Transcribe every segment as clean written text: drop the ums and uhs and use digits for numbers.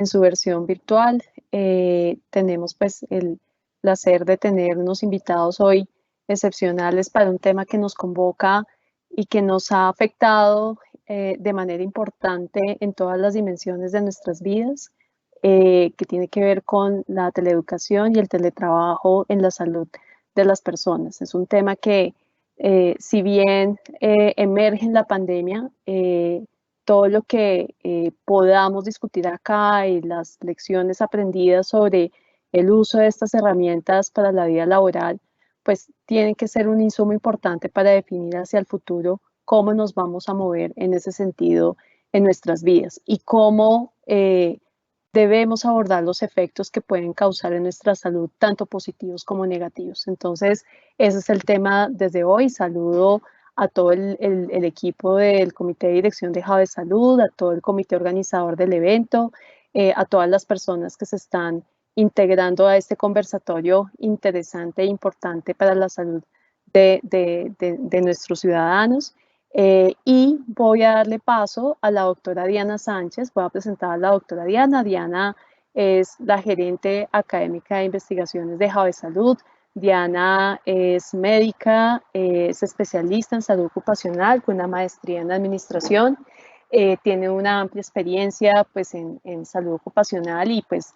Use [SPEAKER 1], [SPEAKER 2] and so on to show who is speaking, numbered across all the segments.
[SPEAKER 1] en su versión virtual. Tenemos pues el placer de tener unos invitados hoy excepcionales para un tema que nos convoca y que nos ha afectado de manera importante en todas las dimensiones de nuestras vidas, que tiene que ver con la teleeducación y el teletrabajo en la salud de las personas. Es un tema que, si bien emerge en la pandemia, todo lo que podamos discutir acá y las lecciones aprendidas sobre el uso de estas herramientas para la vida laboral, pues tienen que ser un insumo importante para definir hacia el futuro cómo nos vamos a mover en ese sentido en nuestras vidas y cómo debemos abordar los efectos que pueden causar en nuestra salud, tanto positivos como negativos. Entonces, ese es el tema desde hoy. Saludo a todo el equipo del Comité de Dirección de Jave Salud, a todo el comité organizador del evento, a todas las personas que se están integrando a este conversatorio interesante e importante para la salud de nuestros ciudadanos. Y voy a darle paso a la doctora Diana Sánchez. Voy a presentar a la doctora Diana. Diana es la gerente académica de investigaciones de Jave Salud. Diana es médica, es especialista en salud ocupacional con una maestría en administración. Tiene una amplia experiencia pues, en salud ocupacional y pues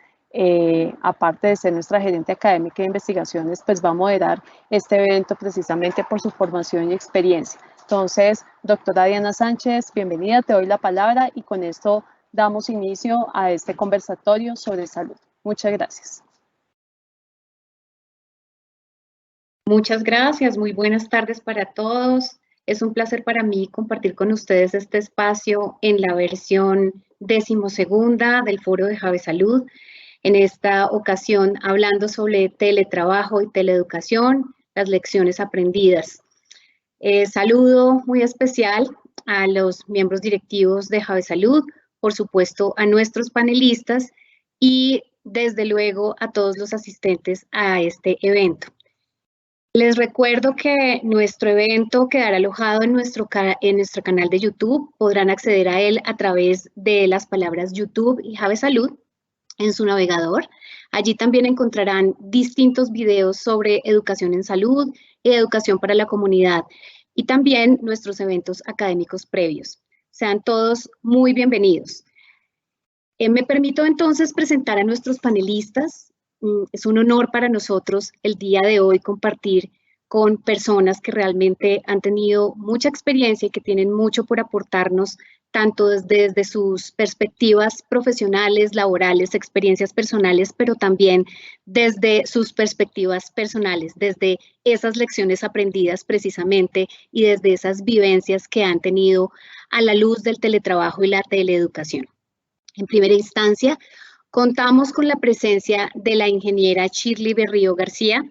[SPEAKER 1] aparte de ser nuestra gerente académica de investigaciones, pues va a moderar este evento precisamente por su formación y experiencia. Entonces, doctora Diana Sánchez, bienvenida, te doy la palabra y con esto damos inicio a este conversatorio sobre salud. Muchas gracias.
[SPEAKER 2] Muchas gracias, muy buenas tardes para todos. Es un placer para mí compartir con ustedes este espacio en la versión 12ª del Foro de Jave Salud. En esta ocasión hablando sobre teletrabajo y teleeducación, las lecciones aprendidas. Saludo muy especial a los miembros directivos de Jave Salud, por supuesto a nuestros panelistas y desde luego a todos los asistentes a este evento. Les recuerdo que nuestro evento quedará alojado en nuestro canal de YouTube. Podrán acceder a él a través de las palabras YouTube y Jave Salud en su navegador. Allí también encontrarán distintos videos sobre educación en salud y educación para la comunidad y también nuestros eventos académicos previos. Sean todos muy bienvenidos. Me permito entonces presentar a nuestros panelistas. Es un honor para nosotros el día de hoy compartir con personas que realmente han tenido mucha experiencia y que tienen mucho por aportarnos, tanto desde sus perspectivas profesionales, laborales, experiencias personales, pero también desde sus perspectivas personales, desde esas lecciones aprendidas precisamente y desde esas vivencias que han tenido a la luz del teletrabajo y la teleeducación. En primera instancia, contamos con la presencia de la ingeniera Shirley Berrío García.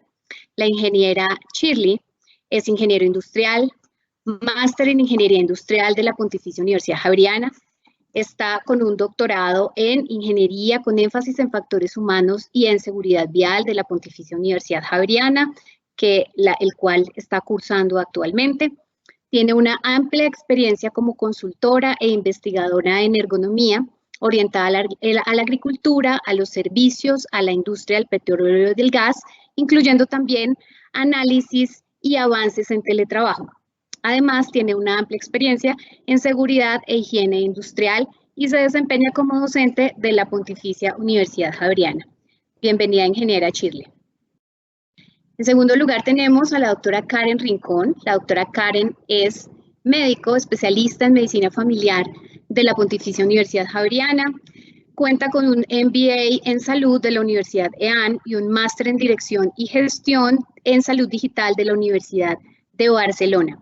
[SPEAKER 2] La ingeniera Shirley es ingeniero industrial, máster en Ingeniería Industrial de la Pontificia Universidad Javeriana. Está con un doctorado en Ingeniería con énfasis en factores humanos y en seguridad vial de la Pontificia Universidad Javeriana, el cual está cursando actualmente. Tiene una amplia experiencia como consultora e investigadora en ergonomía, orientada a la agricultura, a los servicios, a la industria del petróleo y del gas, incluyendo también análisis y avances en teletrabajo. Además, tiene una amplia experiencia en seguridad e higiene industrial y se desempeña como docente de la Pontificia Universidad Javeriana. Bienvenida, ingeniera Shirley. En segundo lugar, tenemos a la doctora Karen Rincón. La doctora Karen es médico, especialista en medicina familiar de la Pontificia Universidad Javeriana. Cuenta con un MBA en salud de la Universidad EAN y un máster en dirección y gestión en salud digital de la Universidad de Barcelona.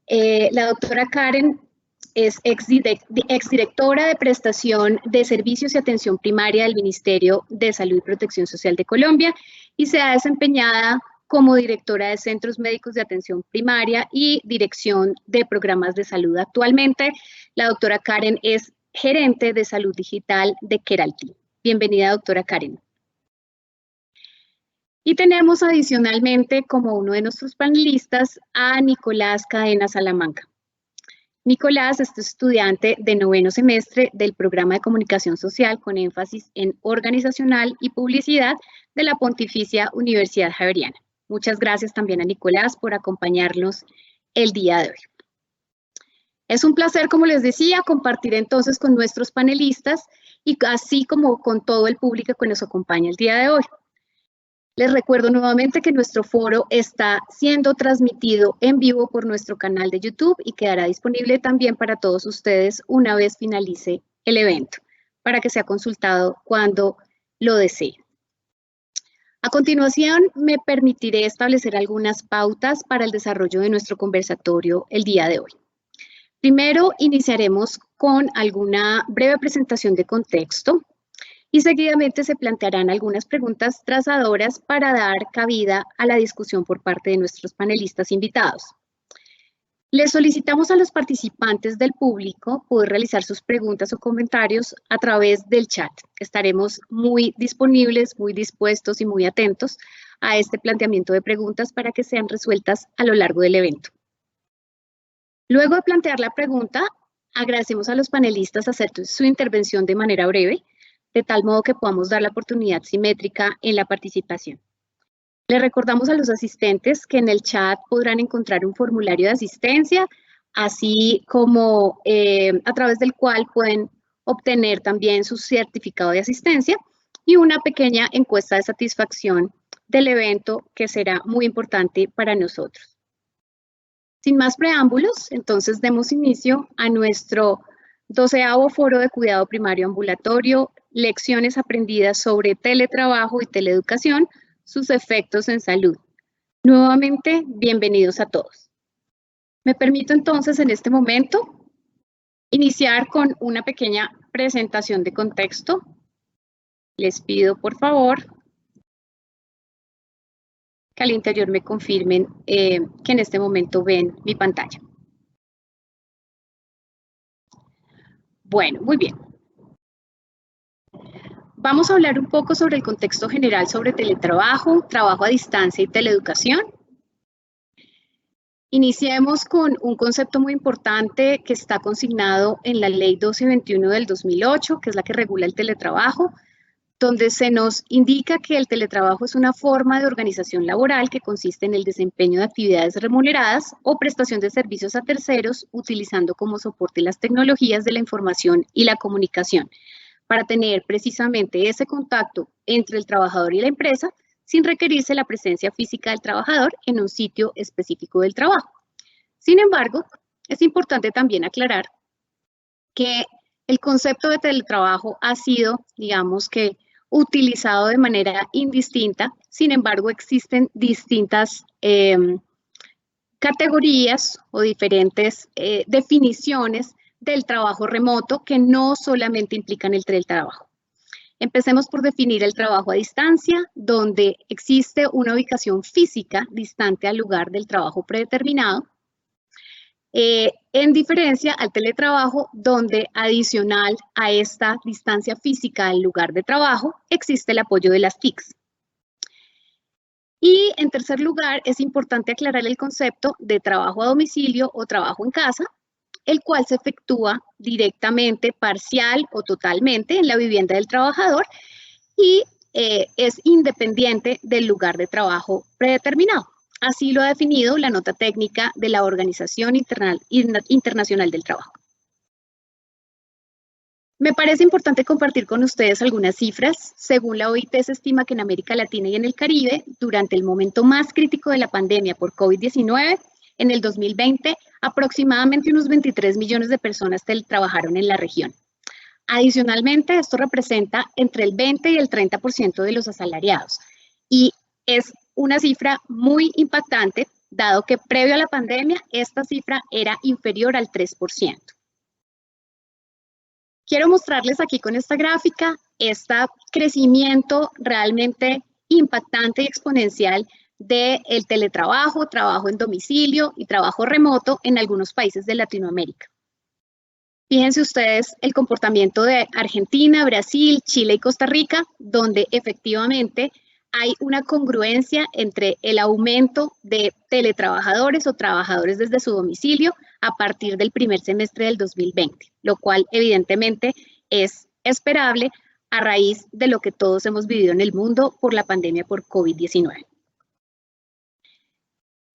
[SPEAKER 2] La doctora Karen es exdirectora de prestación de servicios y atención primaria del Ministerio de Salud y Protección Social de Colombia y se ha desempeñado como directora de centros médicos de atención primaria y dirección de programas de salud. Actualmente, la doctora Karen es gerente de salud digital de Keralty. Bienvenida, doctora Karen. Y tenemos adicionalmente como uno de nuestros panelistas a Nicolás Cadena Salamanca. Nicolás es estudiante de 9º semestre del programa de comunicación social con énfasis en organizacional y publicidad de la Pontificia Universidad Javeriana. Muchas gracias también a Nicolás por acompañarnos el día de hoy. Es un placer, como les decía, compartir entonces con nuestros panelistas y así como con todo el público que nos acompaña el día de hoy. Les recuerdo nuevamente que nuestro foro está siendo transmitido en vivo por nuestro canal de YouTube y quedará disponible también para todos ustedes una vez finalice el evento, para que sea consultado cuando lo deseen. A continuación, me permitiré establecer algunas pautas para el desarrollo de nuestro conversatorio el día de hoy. Primero, iniciaremos con alguna breve presentación de contexto y seguidamente se plantearán algunas preguntas trazadoras para dar cabida a la discusión por parte de nuestros panelistas invitados. Les solicitamos a los participantes del público poder realizar sus preguntas o comentarios a través del chat. Estaremos muy disponibles, muy dispuestos y muy atentos a este planteamiento de preguntas para que sean resueltas a lo largo del evento. Luego de plantear la pregunta, agradecemos a los panelistas hacer su intervención de manera breve, de tal modo que podamos dar la oportunidad simétrica en la participación. Les recordamos a los asistentes que en el chat podrán encontrar un formulario de asistencia, así como a través del cual pueden obtener también su certificado de asistencia y una pequeña encuesta de satisfacción del evento que será muy importante para nosotros. Sin más preámbulos, entonces demos inicio a nuestro 12º Foro de Cuidado Primario Ambulatorio, lecciones aprendidas sobre teletrabajo y teleeducación, sus efectos en salud. Nuevamente, bienvenidos a todos. Me permito entonces en este momento iniciar con una pequeña presentación de contexto. Les pido por favor que al interior me confirmen que en este momento ven mi pantalla. Bueno, muy bien. Vamos a hablar un poco sobre el contexto general sobre teletrabajo, trabajo a distancia y teleeducación. Iniciemos con un concepto muy importante que está consignado en la Ley 1221 del 2008, que es la que regula el teletrabajo, donde se nos indica que el teletrabajo es una forma de organización laboral que consiste en el desempeño de actividades remuneradas o prestación de servicios a terceros, utilizando como soporte las tecnologías de la información y la comunicación, para tener precisamente ese contacto entre el trabajador y la empresa sin requerirse la presencia física del trabajador en un sitio específico del trabajo. Sin embargo, es importante también aclarar que el concepto de teletrabajo ha sido, digamos que, utilizado de manera indistinta. Sin embargo, existen distintas categorías o diferentes definiciones del trabajo remoto que no solamente implican el teletrabajo. Empecemos por definir el trabajo a distancia, donde existe una ubicación física distante al lugar del trabajo predeterminado, en diferencia al teletrabajo, donde adicional a esta distancia física al lugar de trabajo, existe el apoyo de las TICs. Y en tercer lugar, es importante aclarar el concepto de trabajo a domicilio o trabajo en casa, el cual se efectúa directamente, parcial o totalmente en la vivienda del trabajador y es independiente del lugar de trabajo predeterminado. Así lo ha definido la nota técnica de la Organización Internacional del Trabajo. Me parece importante compartir con ustedes algunas cifras. Según la OIT, se estima que en América Latina y en el Caribe, durante el momento más crítico de la pandemia por COVID-19, en el 2020, aproximadamente unos 23 millones de personas teletrabajaron en la región. Adicionalmente, esto representa entre el 20 y el 30% de los asalariados. Y es una cifra muy impactante, dado que previo a la pandemia, esta cifra era inferior al 3%. Quiero mostrarles aquí con esta gráfica este crecimiento realmente impactante y exponencial del teletrabajo, trabajo en domicilio y trabajo remoto en algunos países de Latinoamérica. Fíjense ustedes el comportamiento de Argentina, Brasil, Chile y Costa Rica, donde efectivamente hay una congruencia entre el aumento de teletrabajadores o trabajadores desde su domicilio a partir del primer semestre del 2020, lo cual evidentemente es esperable a raíz de lo que todos hemos vivido en el mundo por la pandemia por COVID-19.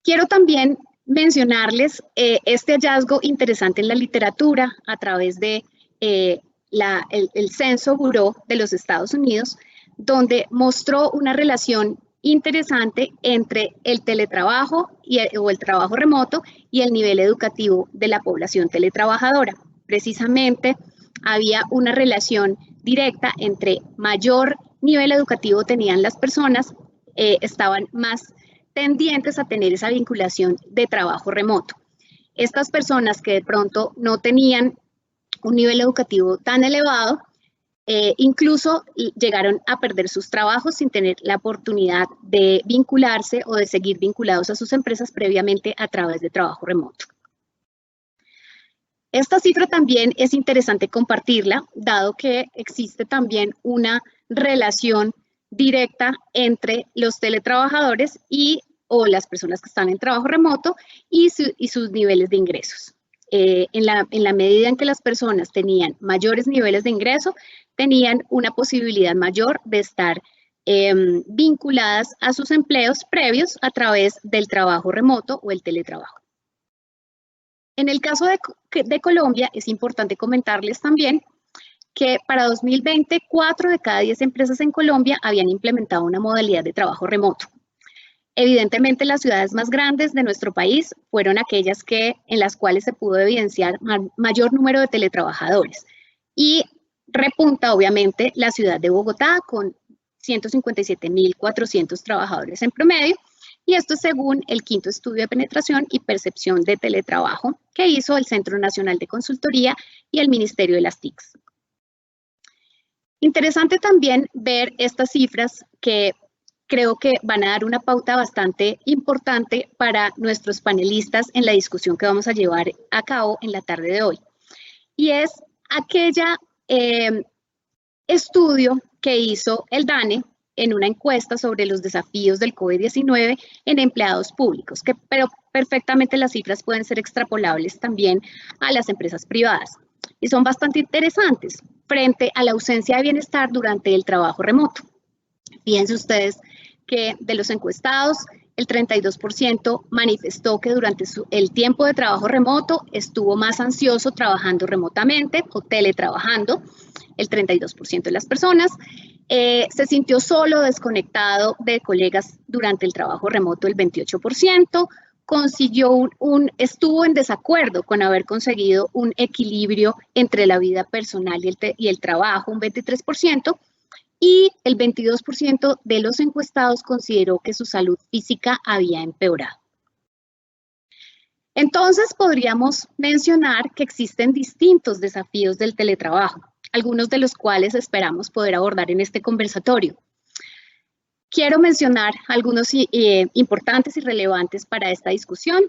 [SPEAKER 2] Quiero también mencionarles este hallazgo interesante en la literatura a través de el Censo Bureau de los Estados Unidos, donde mostró una relación interesante entre el teletrabajo o el trabajo remoto y el nivel educativo de la población teletrabajadora. Precisamente había una relación directa entre mayor nivel educativo tenían las personas, estaban más tendientes a tener esa vinculación de trabajo remoto. Estas personas que de pronto no tenían un nivel educativo tan elevado, incluso llegaron a perder sus trabajos sin tener la oportunidad de vincularse o de seguir vinculados a sus empresas previamente a través de trabajo remoto. Esta cifra también es interesante compartirla, dado que existe también una relación directa entre los teletrabajadores o las personas que están en trabajo remoto y sus niveles de ingresos. En la medida en que las personas tenían mayores niveles de ingreso, tenían una posibilidad mayor de estar vinculadas a sus empleos previos a través del trabajo remoto o el teletrabajo. En el caso de Colombia, es importante comentarles también que para 2020, 4 de cada 10 empresas en Colombia habían implementado una modalidad de trabajo remoto. Evidentemente, las ciudades más grandes de nuestro país fueron aquellas en las cuales se pudo evidenciar mayor número de teletrabajadores. Y repunta, obviamente, la ciudad de Bogotá con 157.400 trabajadores en promedio. Y esto es según el quinto estudio de penetración y percepción de teletrabajo que hizo el Centro Nacional de Consultoría y el Ministerio de las TICs. Interesante también ver estas cifras que creo que van a dar una pauta bastante importante para nuestros panelistas en la discusión que vamos a llevar a cabo en la tarde de hoy. Y es aquella estudio que hizo el DANE en una encuesta sobre los desafíos del COVID-19 en empleados públicos, pero perfectamente las cifras pueden ser extrapolables también a las empresas privadas. Y son bastante interesantes frente a la ausencia de bienestar durante el trabajo remoto. Fíjense ustedes que de los encuestados, el 32% manifestó que durante el tiempo de trabajo remoto estuvo más ansioso trabajando remotamente o teletrabajando, el 32% de las personas. Se sintió solo, desconectado de colegas durante el trabajo remoto el 28%, estuvo en desacuerdo con haber conseguido un equilibrio entre la vida personal y el trabajo, un 23%, y el 22% de los encuestados consideró que su salud física había empeorado. Entonces, podríamos mencionar que existen distintos desafíos del teletrabajo, algunos de los cuales esperamos poder abordar en este conversatorio. Quiero mencionar algunos importantes y relevantes para esta discusión.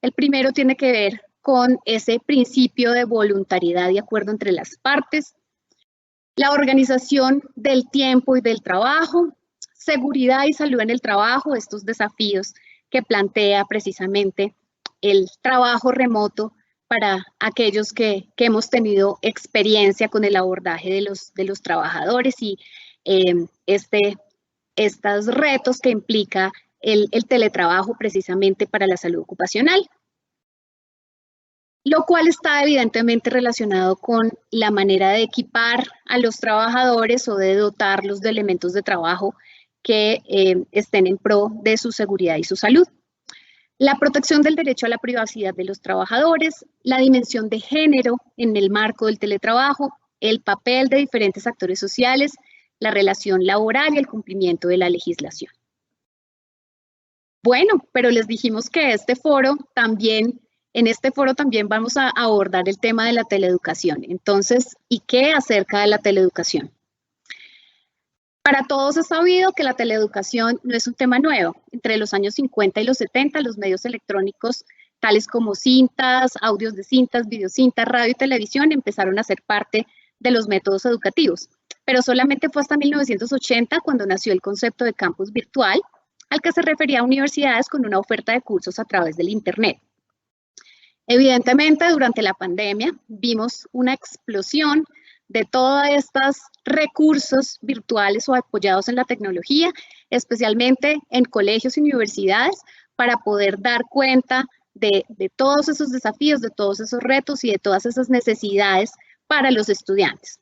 [SPEAKER 2] El primero tiene que ver con ese principio de voluntariedad y acuerdo entre las partes, la organización del tiempo y del trabajo, seguridad y salud en el trabajo, estos desafíos que plantea precisamente el trabajo remoto para aquellos que hemos tenido experiencia con el abordaje de los trabajadores y estos retos que implica el teletrabajo precisamente para la salud ocupacional, lo cual está evidentemente relacionado con la manera de equipar a los trabajadores o de dotarlos de elementos de trabajo que estén en pro de su seguridad y su salud. La protección del derecho a la privacidad de los trabajadores, la dimensión de género en el marco del teletrabajo, el papel de diferentes actores sociales, la relación laboral y el cumplimiento de la legislación. Bueno, pero les dijimos que en este foro también vamos a abordar el tema de la teleeducación. Entonces, ¿y qué acerca de la teleeducación? Para todos es sabido que la teleeducación no es un tema nuevo. Entre los años 50 y los 70, los medios electrónicos, tales como cintas, audios de cintas, videocintas, radio y televisión, empezaron a ser parte de los métodos educativos. Pero solamente fue hasta 1980 cuando nació el concepto de campus virtual, al que se refería a universidades con una oferta de cursos a través del Internet. Evidentemente, durante la pandemia vimos una explosión de todos estos recursos virtuales o apoyados en la tecnología, especialmente en colegios y universidades, para poder dar cuenta de todos esos desafíos, de todos esos retos y de todas esas necesidades para los estudiantes.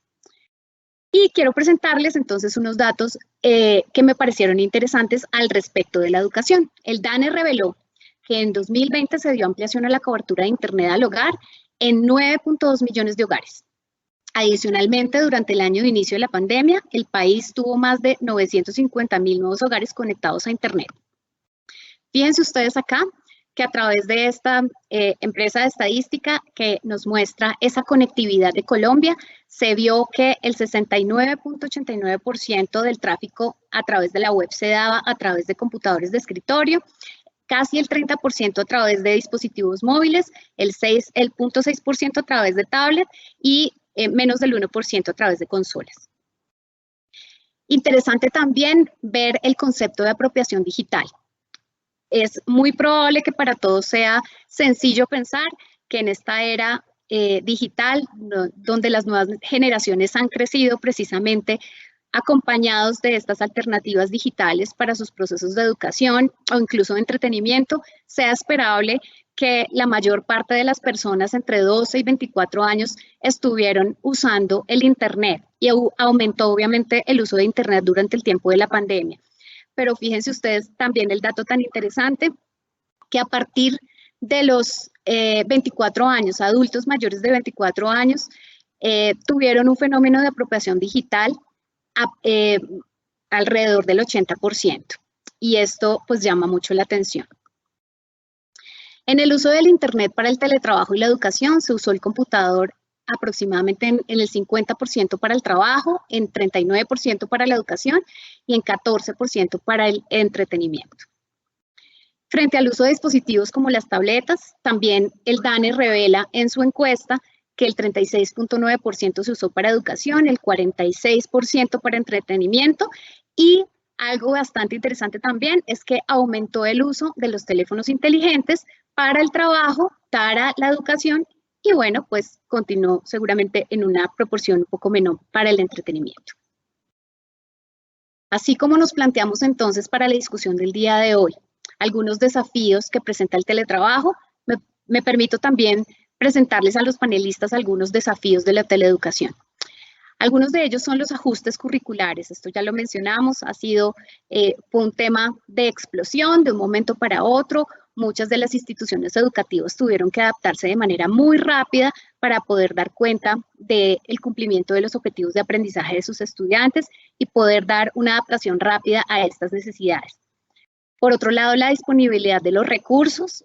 [SPEAKER 2] Y quiero presentarles entonces unos datos que me parecieron interesantes al respecto de la educación. El DANE reveló que en 2020 se dio ampliación a la cobertura de Internet al hogar en 9.2 millones de hogares. Adicionalmente, durante el año de inicio de la pandemia, el país tuvo más de 950,000 nuevos hogares conectados a Internet. Fíjense ustedes acá que a través de esta empresa de estadística que nos muestra esa conectividad de Colombia, se vio que el 69.89% del tráfico a través de la web se daba a través de computadores de escritorio, casi el 30% a través de dispositivos móviles, el 0.6% a través de tablet y menos del 1% a través de consolas. Interesante también ver el concepto de apropiación digital. Es muy probable que para todos sea sencillo pensar que en esta era digital, donde las nuevas generaciones han crecido precisamente acompañados de estas alternativas digitales para sus procesos de educación o incluso de entretenimiento, sea esperable que la mayor parte de las personas entre 12 y 24 años estuvieron usando el Internet y aumentó obviamente el uso de Internet durante el tiempo de la pandemia. Pero fíjense ustedes también el dato tan interesante que a partir de los 24 años, adultos mayores de 24 años, tuvieron un fenómeno de apropiación digital alrededor del 80%. Y esto pues llama mucho la atención. En el uso del Internet para el teletrabajo y la educación se usó el computador aproximadamente en el 50% para el trabajo, en 39% para la educación y en 14% para el entretenimiento. Frente al uso de dispositivos como las tabletas, también el DANE revela en su encuesta que el 36.9% se usó para educación, el 46% para entretenimiento y algo bastante interesante también es que aumentó el uso de los teléfonos inteligentes para el trabajo, para la educación y bueno, pues continuó seguramente en una proporción un poco menor para el entretenimiento. Así como nos planteamos entonces para la discusión del día de hoy, algunos desafíos que presenta el teletrabajo, me permito también presentarles a los panelistas algunos desafíos de la teleeducación. Algunos de ellos son los ajustes curriculares, esto ya lo mencionamos, fue un tema de explosión de un momento para otro, muchas de las instituciones educativas tuvieron que adaptarse de manera muy rápida para poder dar cuenta del cumplimiento de los objetivos de aprendizaje de sus estudiantes y poder dar una adaptación rápida a estas necesidades. Por otro lado, la disponibilidad de los recursos,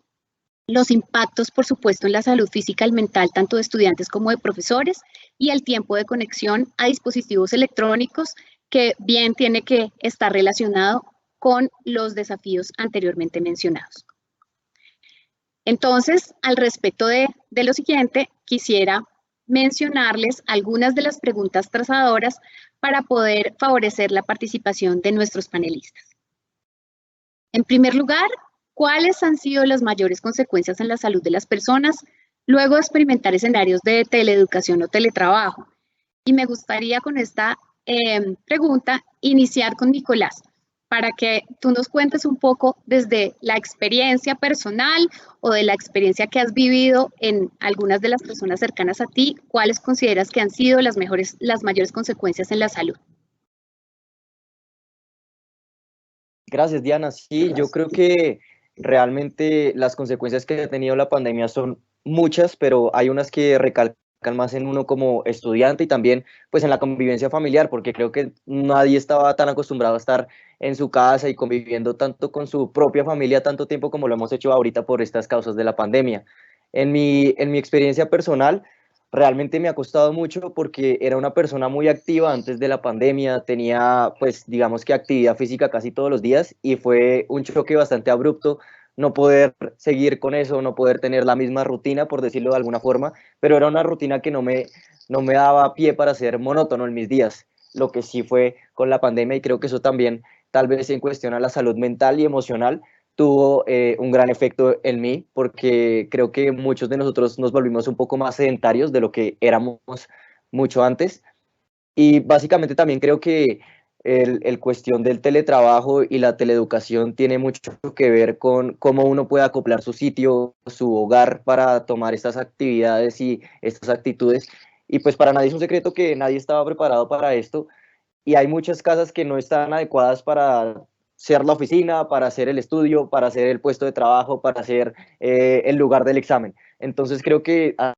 [SPEAKER 2] los impactos, por supuesto, en la salud física y mental, tanto de estudiantes como de profesores, y el tiempo de conexión a dispositivos electrónicos, que bien tiene que estar relacionado con los desafíos anteriormente mencionados. Entonces, al respecto de lo siguiente, quisiera mencionarles algunas de las preguntas trazadoras para poder favorecer la participación de nuestros panelistas. En primer lugar, ¿cuáles han sido las mayores consecuencias en la salud de las personas luego de experimentar escenarios de teleeducación o teletrabajo? Y me gustaría con esta pregunta iniciar con Nicolás, para que tú nos cuentes un poco desde la experiencia personal o de la experiencia que has vivido en algunas de las personas cercanas a ti, ¿cuáles consideras que han sido las mayores consecuencias en la salud?
[SPEAKER 3] Gracias, Diana. Sí, yo creo que realmente las consecuencias que ha tenido la pandemia son muchas, pero hay unas que recalcan más en uno como estudiante y también pues en la convivencia familiar, porque creo que nadie estaba tan acostumbrado a estar en su casa y conviviendo tanto con su propia familia tanto tiempo como lo hemos hecho ahorita por estas causas de la pandemia. En mi experiencia personal, realmente me ha costado mucho porque era una persona muy activa antes de la pandemia, tenía pues digamos que actividad física casi todos los días y fue un choque bastante abrupto no poder seguir con eso, no poder tener la misma rutina, por decirlo de alguna forma, pero era una rutina que no me daba pie para ser monótono en mis días, lo que sí fue con la pandemia y creo que eso también tal vez en cuestión a la salud mental y emocional tuvo un gran efecto en mí, porque creo que muchos de nosotros nos volvimos un poco más sedentarios de lo que éramos mucho antes. Y básicamente también creo que el cuestión del teletrabajo y la teleeducación tiene mucho que ver con cómo uno puede acoplar su sitio, su hogar para tomar estas actividades y estas actitudes. Y pues para nadie es un secreto que nadie estaba preparado para esto, y hay muchas casas que no están adecuadas para ser la oficina, para hacer el estudio, para hacer el puesto de trabajo, para hacer el lugar del examen. Entonces creo que a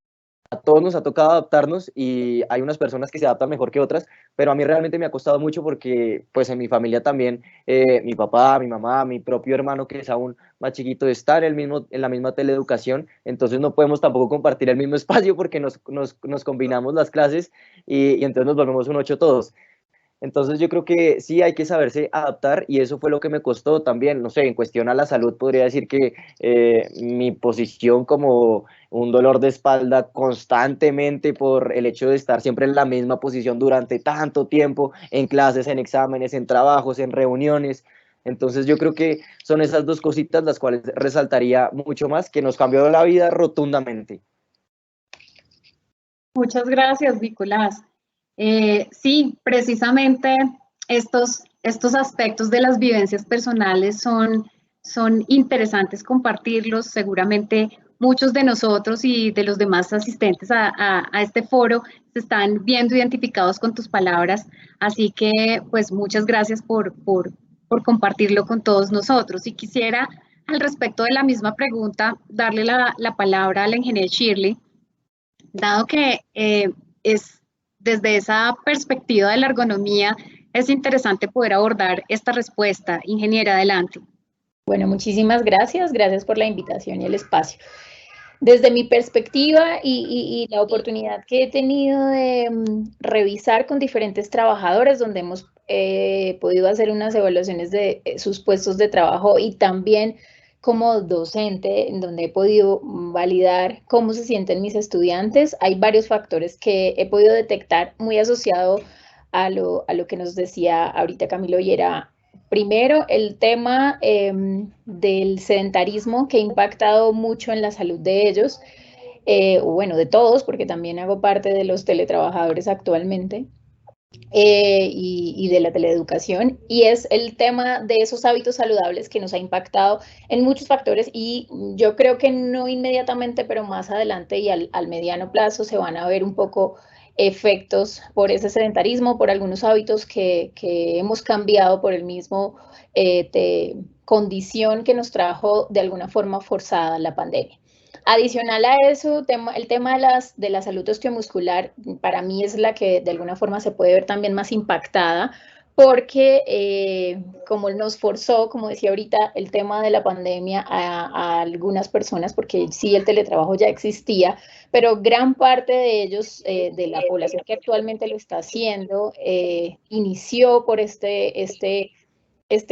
[SPEAKER 3] todos nos ha tocado adaptarnos, y hay unas personas que se adaptan mejor que otras, pero a mí realmente me ha costado mucho porque pues en mi familia también, mi papá, mi mamá, mi propio hermano, que es aún más chiquito, está en la misma teleeducación. Entonces no podemos tampoco compartir el mismo espacio porque nos combinamos las clases, y entonces nos volvemos un ocho todos. Entonces yo creo que sí hay que saberse adaptar, y eso fue lo que me costó también. No sé, en cuestión a la salud podría decir que mi posición como un dolor de espalda constantemente por el hecho de estar siempre en la misma posición durante tanto tiempo, en clases, en exámenes, en trabajos, en reuniones. Entonces yo creo que son esas dos cositas las cuales resaltaría mucho más, que nos cambió la vida rotundamente.
[SPEAKER 2] Muchas gracias, Nicolás. Sí, precisamente estos aspectos de las vivencias personales son interesantes compartirlos. Seguramente muchos de nosotros y de los demás asistentes a este foro se están viendo identificados con tus palabras, así que pues muchas gracias por compartirlo con todos nosotros. Y quisiera, al respecto de la misma pregunta, darle la palabra a la ingeniera Shirley, dado que es desde esa perspectiva de la ergonomía, es interesante poder abordar esta respuesta. Ingeniera, adelante.
[SPEAKER 4] Bueno, muchísimas gracias. Gracias por la invitación y el espacio. Desde mi perspectiva y la oportunidad que he tenido de revisar con diferentes trabajadores, donde hemos podido hacer unas evaluaciones de sus puestos de trabajo, y también como docente, en donde he podido validar cómo se sienten mis estudiantes, hay varios factores que he podido detectar muy asociado a lo que nos decía ahorita Camilo, y era primero el tema del sedentarismo, que ha impactado mucho en la salud de ellos, bueno, de todos, porque también hago parte de los teletrabajadores actualmente. Y de la teleeducación, y es el tema de esos hábitos saludables que nos ha impactado en muchos factores, y yo creo que no inmediatamente, pero más adelante y al mediano plazo se van a ver un poco efectos por ese sedentarismo, por algunos hábitos que hemos cambiado por el mismo condición que nos trajo de alguna forma forzada la pandemia. Adicional a eso, el tema de la salud osteomuscular, para mí es la que de alguna forma se puede ver también más impactada, porque como nos forzó, como decía ahorita, el tema de la pandemia a algunas personas, porque sí, el teletrabajo ya existía, pero gran parte de ellos, de la población que actualmente lo está haciendo, inició por este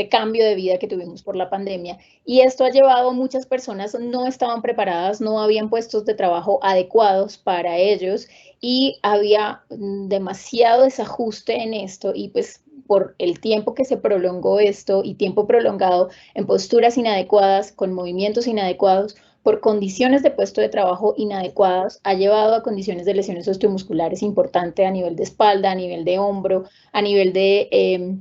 [SPEAKER 4] cambio de vida que tuvimos por la pandemia, y esto ha llevado a muchas personas no estaban preparadas, no habían puestos de trabajo adecuados para ellos, y había demasiado desajuste en esto, y pues por el tiempo que se prolongó esto, y tiempo prolongado en posturas inadecuadas, con movimientos inadecuados, por condiciones de puesto de trabajo inadecuadas, ha llevado a condiciones de lesiones osteomusculares importantes a nivel de espalda, a nivel de hombro, a nivel de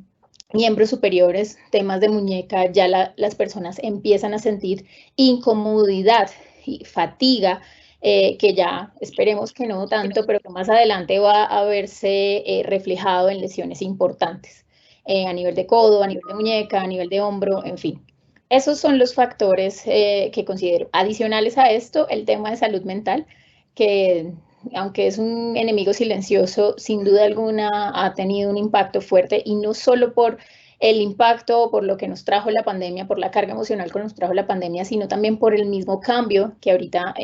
[SPEAKER 4] miembros superiores, temas de muñeca. Ya las personas empiezan a sentir incomodidad y fatiga, que ya esperemos que no tanto, pero que más adelante va a verse reflejado en lesiones importantes, a nivel de codo, a nivel de muñeca, a nivel de hombro, en fin. Esos son los factores que considero. Adicionales a esto, el tema de salud mental, que aunque es un enemigo silencioso, sin duda alguna ha tenido un impacto fuerte, y no solo por el impacto, por lo que nos trajo la pandemia, por la carga emocional que nos trajo la pandemia, sino también por el mismo cambio que ahorita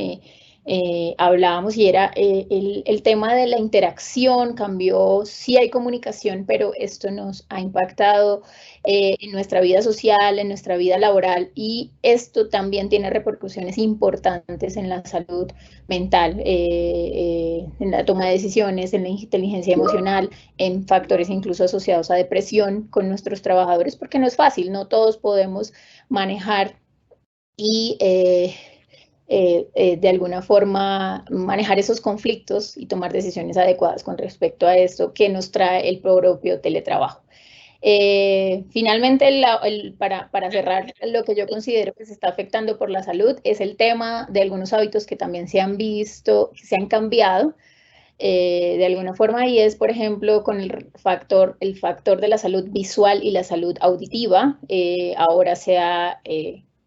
[SPEAKER 4] hablábamos, y era el tema de la interacción. Cambió, sí hay comunicación, pero esto nos ha impactado en nuestra vida social, en nuestra vida laboral, y esto también tiene repercusiones importantes en la salud mental, en la toma de decisiones, en la inteligencia emocional, en factores incluso asociados a depresión con nuestros trabajadores, porque no es fácil, no todos podemos manejar y de alguna forma manejar esos conflictos y tomar decisiones adecuadas con respecto a esto que nos trae el propio teletrabajo. Finalmente, para cerrar, lo que yo considero que se está afectando por la salud es el tema de algunos hábitos que también se han visto, que se han cambiado de alguna forma, y es, por ejemplo, con el factor de la salud visual y la salud auditiva. Ahora se ha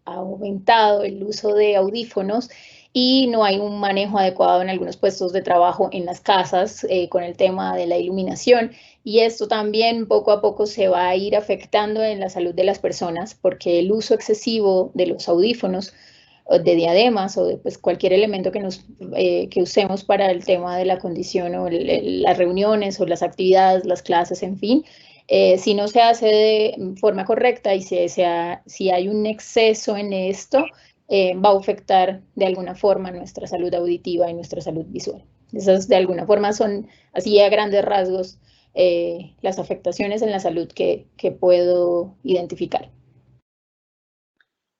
[SPEAKER 4] aumentado el uso de audífonos y no hay un manejo adecuado en algunos puestos de trabajo en las casas con el tema de la iluminación, y esto también poco a poco se va a ir afectando en la salud de las personas porque el uso excesivo de los audífonos, de diademas o de pues, cualquier elemento que usemos para el tema de la condición o las reuniones o las actividades, las clases, en fin, si no se hace de forma correcta y si hay un exceso en esto, va a afectar de alguna forma nuestra salud auditiva y nuestra salud visual. Esas de alguna forma son, así a grandes rasgos, las afectaciones en la salud que puedo identificar.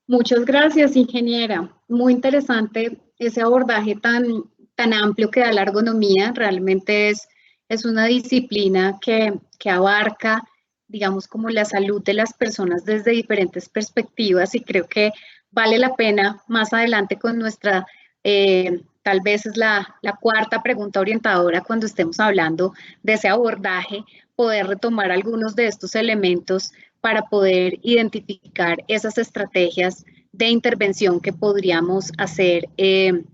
[SPEAKER 2] Muchas gracias, ingeniera. Muy interesante ese abordaje tan amplio que da la ergonomía. Realmente es una disciplina que abarca, digamos, como la salud de las personas desde diferentes perspectivas, y creo que vale la pena más adelante con nuestra, tal vez es la cuarta pregunta orientadora cuando estemos hablando de ese abordaje, poder retomar algunos de estos elementos para poder identificar esas estrategias de intervención que podríamos hacer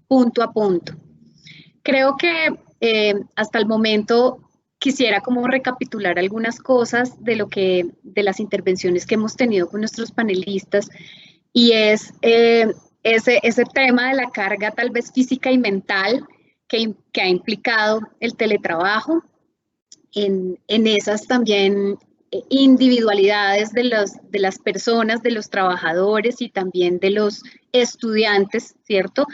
[SPEAKER 2] punto a punto. Creo que hasta el momento quisiera como recapitular algunas cosas de las intervenciones que hemos tenido con nuestros panelistas, y es ese tema de la carga tal vez física y mental que ha implicado el teletrabajo, en esas también individualidades de las personas, de los trabajadores y también de los estudiantes, ¿cierto?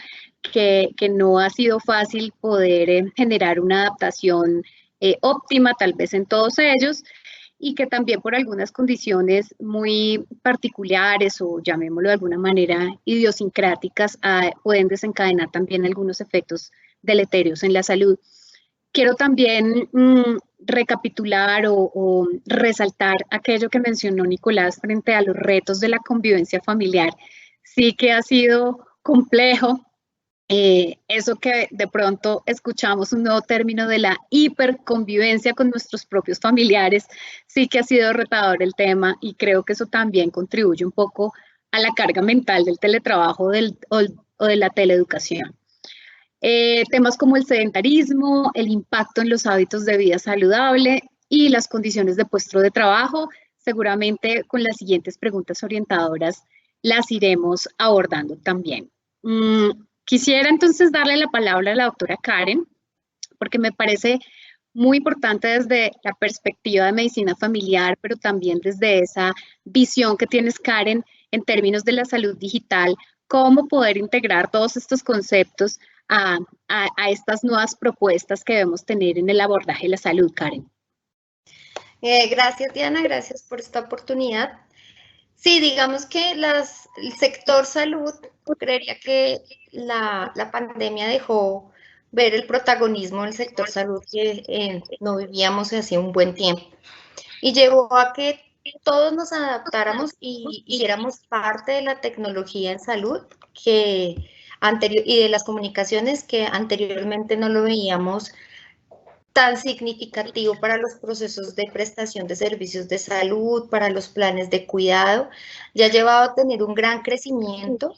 [SPEAKER 2] Que no ha sido fácil poder generar una adaptación óptima tal vez en todos ellos, y que también por algunas condiciones muy particulares o llamémoslo de alguna manera idiosincráticas pueden desencadenar también algunos efectos deleterios en la salud. Quiero también recapitular o resaltar aquello que mencionó Nicolás frente a los retos de la convivencia familiar. Sí que ha sido complejo, eso que de pronto escuchamos un nuevo término de la hiperconvivencia con nuestros propios familiares, sí que ha sido retador el tema, y creo que eso también contribuye un poco a la carga mental del teletrabajo o de la teleeducación. Temas como el sedentarismo, el impacto en los hábitos de vida saludable y las condiciones de puesto de trabajo, seguramente con las siguientes preguntas orientadoras las iremos abordando también. Quisiera entonces darle la palabra a la doctora Karen, porque me parece muy importante desde la perspectiva de medicina familiar, pero también desde esa visión que tienes, Karen, en términos de la salud digital, cómo poder integrar todos estos conceptos a estas nuevas propuestas que debemos tener en el abordaje de la salud, Karen.
[SPEAKER 5] Gracias, Diana, gracias por esta oportunidad. Sí, digamos que el sector salud, creería que la pandemia dejó ver el protagonismo del sector salud que no vivíamos hace un buen tiempo, y llevó a que todos nos adaptáramos y hiciéramos parte de la tecnología en salud y de las comunicaciones que anteriormente no lo veíamos tan significativo para los procesos de prestación de servicios de salud, para los planes de cuidado. Ya ha llevado a tener un gran crecimiento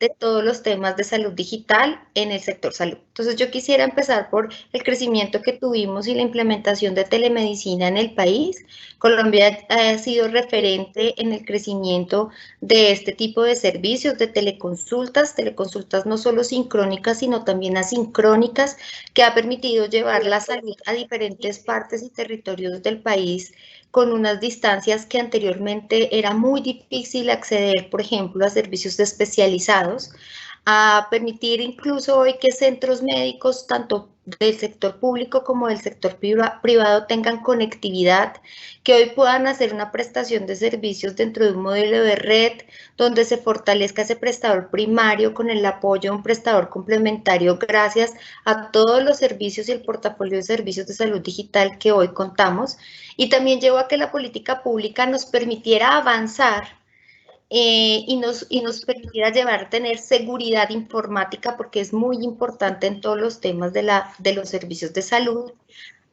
[SPEAKER 5] de todos los temas de salud digital en el sector salud. Entonces yo quisiera empezar por el crecimiento que tuvimos y la implementación de telemedicina en el país. Colombia ha sido referente en el crecimiento de este tipo de servicios de teleconsultas no solo sincrónicas, sino también asincrónicas, que ha permitido llevar la salud a diferentes partes y territorios del país con unas distancias que anteriormente era muy difícil acceder, por ejemplo, a servicios especializados, a permitir incluso hoy que centros médicos, tanto del sector público como del sector privado tengan conectividad, que hoy puedan hacer una prestación de servicios dentro de un modelo de red donde se fortalezca ese prestador primario con el apoyo de un prestador complementario gracias a todos los servicios y el portafolio de servicios de salud digital que hoy contamos. Y también llevó a que la política pública nos permitiera avanzar y nos permitiera tener seguridad informática, porque es muy importante en todos los temas de los servicios de salud,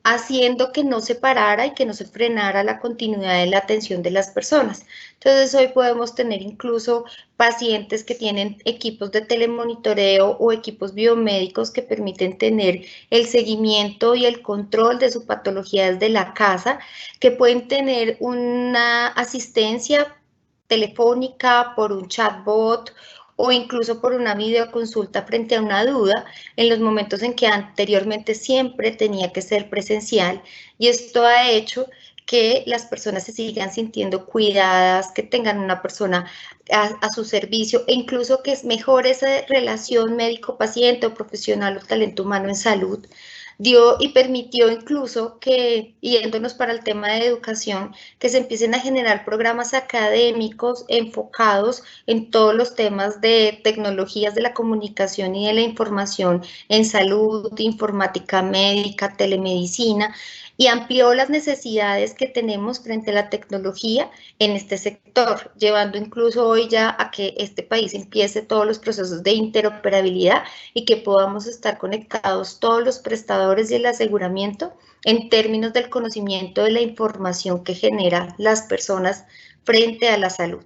[SPEAKER 5] haciendo que no se parara y que no se frenara la continuidad de la atención de las personas. Entonces, hoy podemos tener incluso pacientes que tienen equipos de telemonitoreo o equipos biomédicos que permiten tener el seguimiento y el control de su patología desde la casa, que pueden tener una asistencia telefónica, por un chatbot o incluso por una videoconsulta frente a una duda en los momentos en que anteriormente siempre tenía que ser presencial, y esto ha hecho que las personas se sigan sintiendo cuidadas, que tengan una persona a su servicio e incluso que mejore esa relación médico-paciente o profesional o talento humano en salud. Dio y permitió incluso que, yéndonos para el tema de educación, que se empiecen a generar programas académicos enfocados en todos los temas de tecnologías de la comunicación y de la información en salud, informática médica, telemedicina, y amplió las necesidades que tenemos frente a la tecnología en este sector, llevando incluso hoy ya a que este país empiece todos los procesos de interoperabilidad y que podamos estar conectados todos los prestadores y el aseguramiento en términos del conocimiento de la información que generan las personas frente a la salud.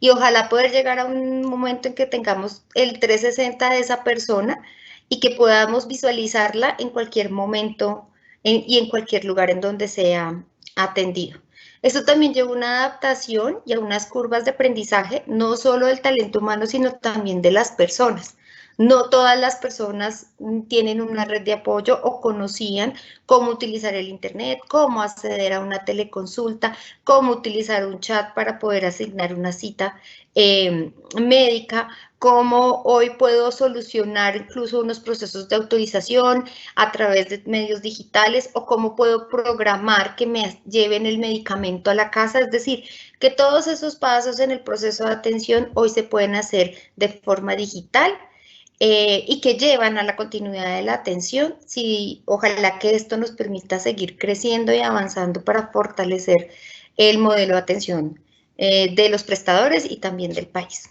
[SPEAKER 5] Y ojalá poder llegar a un momento en que tengamos el 360 de esa persona y que podamos visualizarla en cualquier momento y en cualquier lugar en donde sea atendido. Esto también lleva a una adaptación y a unas curvas de aprendizaje, no solo del talento humano, sino también de las personas. No todas las personas tienen una red de apoyo o conocían cómo utilizar el internet, cómo acceder a una teleconsulta, cómo utilizar un chat para poder asignar una cita médica, cómo hoy puedo solucionar incluso unos procesos de autorización a través de medios digitales, o cómo puedo programar que me lleven el medicamento a la casa. Es decir, que todos esos pasos en el proceso de atención hoy se pueden hacer de forma digital y que llevan a la continuidad de la atención. Sí, ojalá que esto nos permita seguir creciendo y avanzando para fortalecer el modelo de atención de los prestadores y también del país.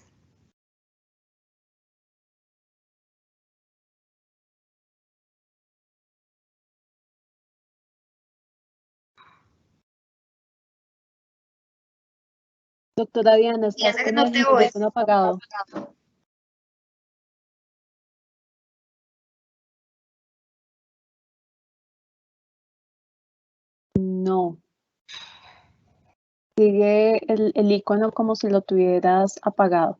[SPEAKER 1] Doctora Diana, estás con el micrófono apagado. No. Sigue el icono como si lo tuvieras apagado.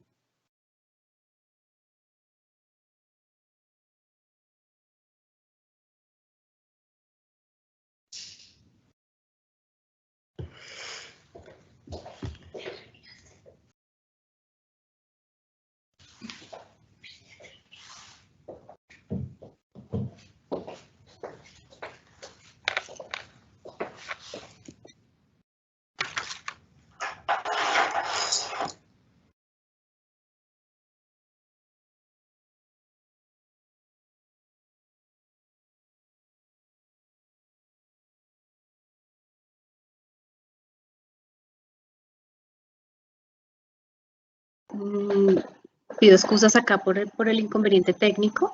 [SPEAKER 2] Pido excusas acá por el inconveniente técnico.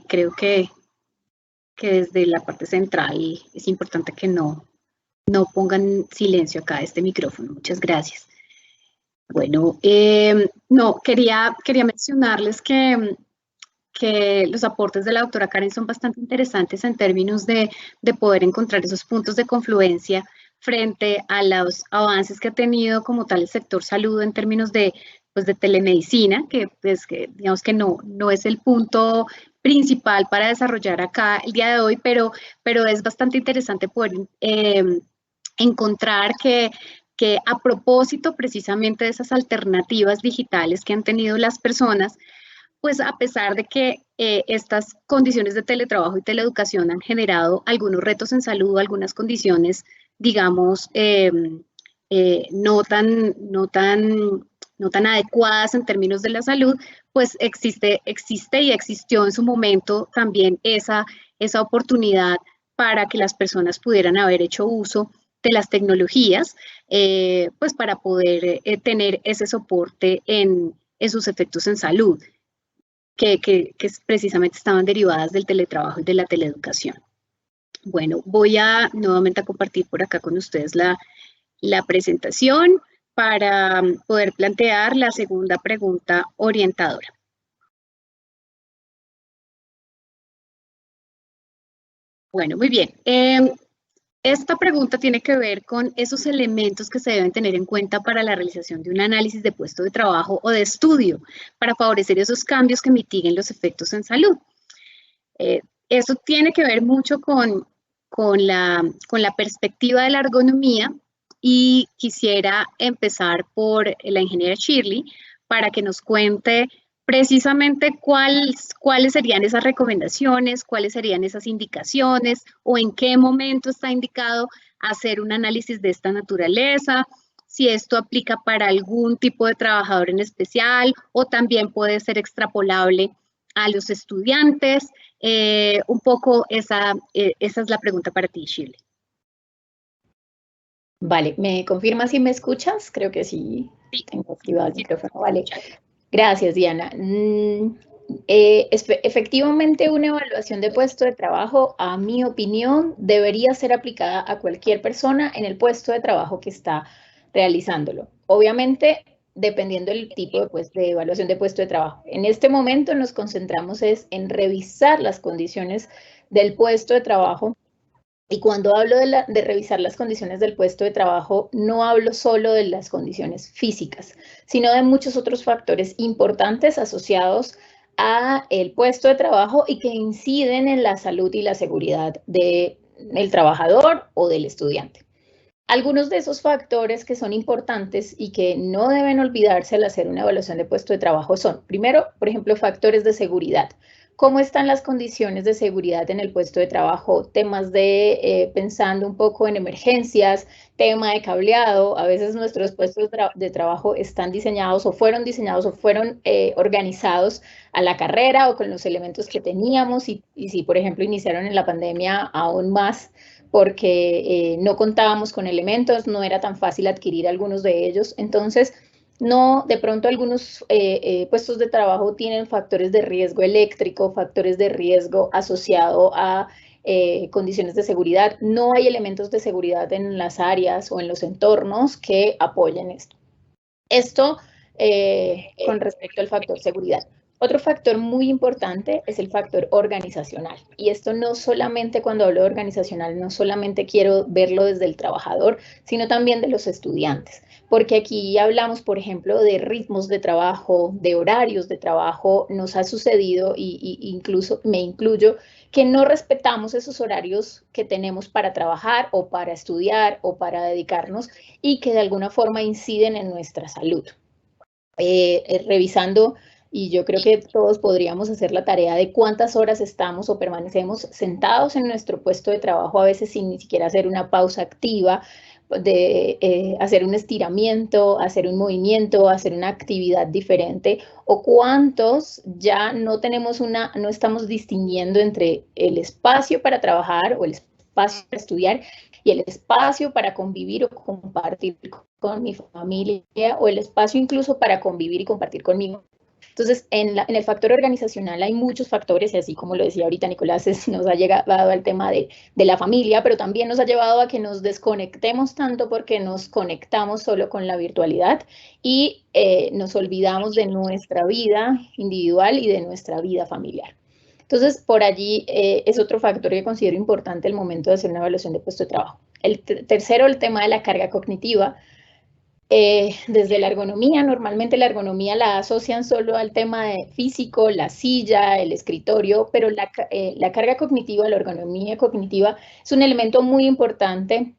[SPEAKER 2] Creo que desde la parte central es importante que no pongan silencio acá este micrófono. Muchas gracias. Bueno, no, quería mencionarles que los aportes de la doctora Karen son bastante interesantes en términos de poder encontrar esos puntos de confluencia frente a los avances que ha tenido como tal el sector salud en términos de telemedicina, que digamos que no es el punto principal para desarrollar acá el día de hoy, pero es bastante interesante poder encontrar que a propósito precisamente de esas alternativas digitales que han tenido las personas, pues a pesar de que estas condiciones de teletrabajo y teleeducación han generado algunos retos en salud, algunas condiciones, digamos, no tan adecuadas en términos de la salud, pues existe y existió en su momento también esa oportunidad para que las personas pudieran haber hecho uso de las tecnologías, pues para poder tener ese soporte en sus efectos en salud, que precisamente estaban derivadas del teletrabajo y de la teleeducación. Bueno, voy a nuevamente a compartir por acá con ustedes la presentación para poder plantear la segunda pregunta orientadora. Bueno, muy bien. Esta pregunta tiene que ver con esos elementos que se deben tener en cuenta para la realización de un análisis de puesto de trabajo o de estudio para favorecer esos cambios que mitiguen los efectos en salud. Eso tiene que ver mucho con la perspectiva de la ergonomía, y quisiera empezar por la ingeniera Shirley para que nos cuente precisamente cuáles serían esas recomendaciones, cuáles serían esas indicaciones o en qué momento está indicado hacer un análisis de esta naturaleza, si esto aplica para algún tipo de trabajador en especial o también puede ser extrapolable a los estudiantes. Un poco esa es la pregunta para ti, Shirley.
[SPEAKER 4] Vale, ¿me confirmas si me escuchas? Creo que sí, tengo activado el micrófono. Vale, gracias, Diana. Efectivamente, una evaluación de puesto de trabajo, a mi opinión, debería ser aplicada a cualquier persona en el puesto de trabajo que está realizándolo. Obviamente, dependiendo del tipo de evaluación de puesto de trabajo. En este momento nos concentramos en revisar las condiciones del puesto de trabajo. Y cuando hablo de revisar las condiciones del puesto de trabajo, no hablo solo de las condiciones físicas, sino de muchos otros factores importantes asociados a el puesto de trabajo y que inciden en la salud y la seguridad del trabajador o del estudiante. Algunos de esos factores que son importantes y que no deben olvidarse al hacer una evaluación de puesto de trabajo son, primero, por ejemplo, factores de seguridad. ¿Cómo están las condiciones de seguridad en el puesto de trabajo? Temas de pensando un poco en emergencias, tema de cableado. A veces nuestros puestos de trabajo están diseñados o fueron organizados a la carrera o con los elementos que teníamos y si, por ejemplo, iniciaron en la pandemia aún más porque no contábamos con elementos, no era tan fácil adquirir algunos de ellos. Entonces, no, de pronto algunos puestos de trabajo tienen factores de riesgo eléctrico, factores de riesgo asociado a condiciones de seguridad. No hay elementos de seguridad en las áreas o en los entornos que apoyen esto. Esto con respecto al factor seguridad. Otro factor muy importante es el factor organizacional. Y esto no solamente, cuando hablo de organizacional, no solamente quiero verlo desde el trabajador, sino también de los estudiantes. Porque aquí hablamos, por ejemplo, de ritmos de trabajo, de horarios de trabajo. Nos ha sucedido, y incluso me incluyo, que no respetamos esos horarios que tenemos para trabajar o para estudiar o para dedicarnos y que de alguna forma inciden en nuestra salud. Revisando, y yo creo que todos podríamos hacer la tarea de cuántas horas estamos o permanecemos sentados en nuestro puesto de trabajo, a veces sin ni siquiera hacer una pausa activa, de hacer un estiramiento, hacer un movimiento, hacer una actividad diferente, o cuántos ya no estamos distinguiendo entre el espacio para trabajar o el espacio para estudiar y el espacio para convivir o compartir con mi familia, o el espacio incluso para convivir y compartir conmigo. Entonces, en el factor organizacional hay muchos factores, y así como lo decía ahorita Nicolás, nos ha llevado al tema de la familia, pero también nos ha llevado a que nos desconectemos tanto porque nos conectamos solo con la virtualidad y nos olvidamos de nuestra vida individual y de nuestra vida familiar. Entonces, por allí es otro factor que considero importante al momento de hacer una evaluación de puesto de trabajo. El tercero, el tema de la carga cognitiva. Desde la ergonomía, normalmente la ergonomía la asocian solo al tema físico, la silla, el escritorio, pero la carga cognitiva, la ergonomía cognitiva es un elemento muy importante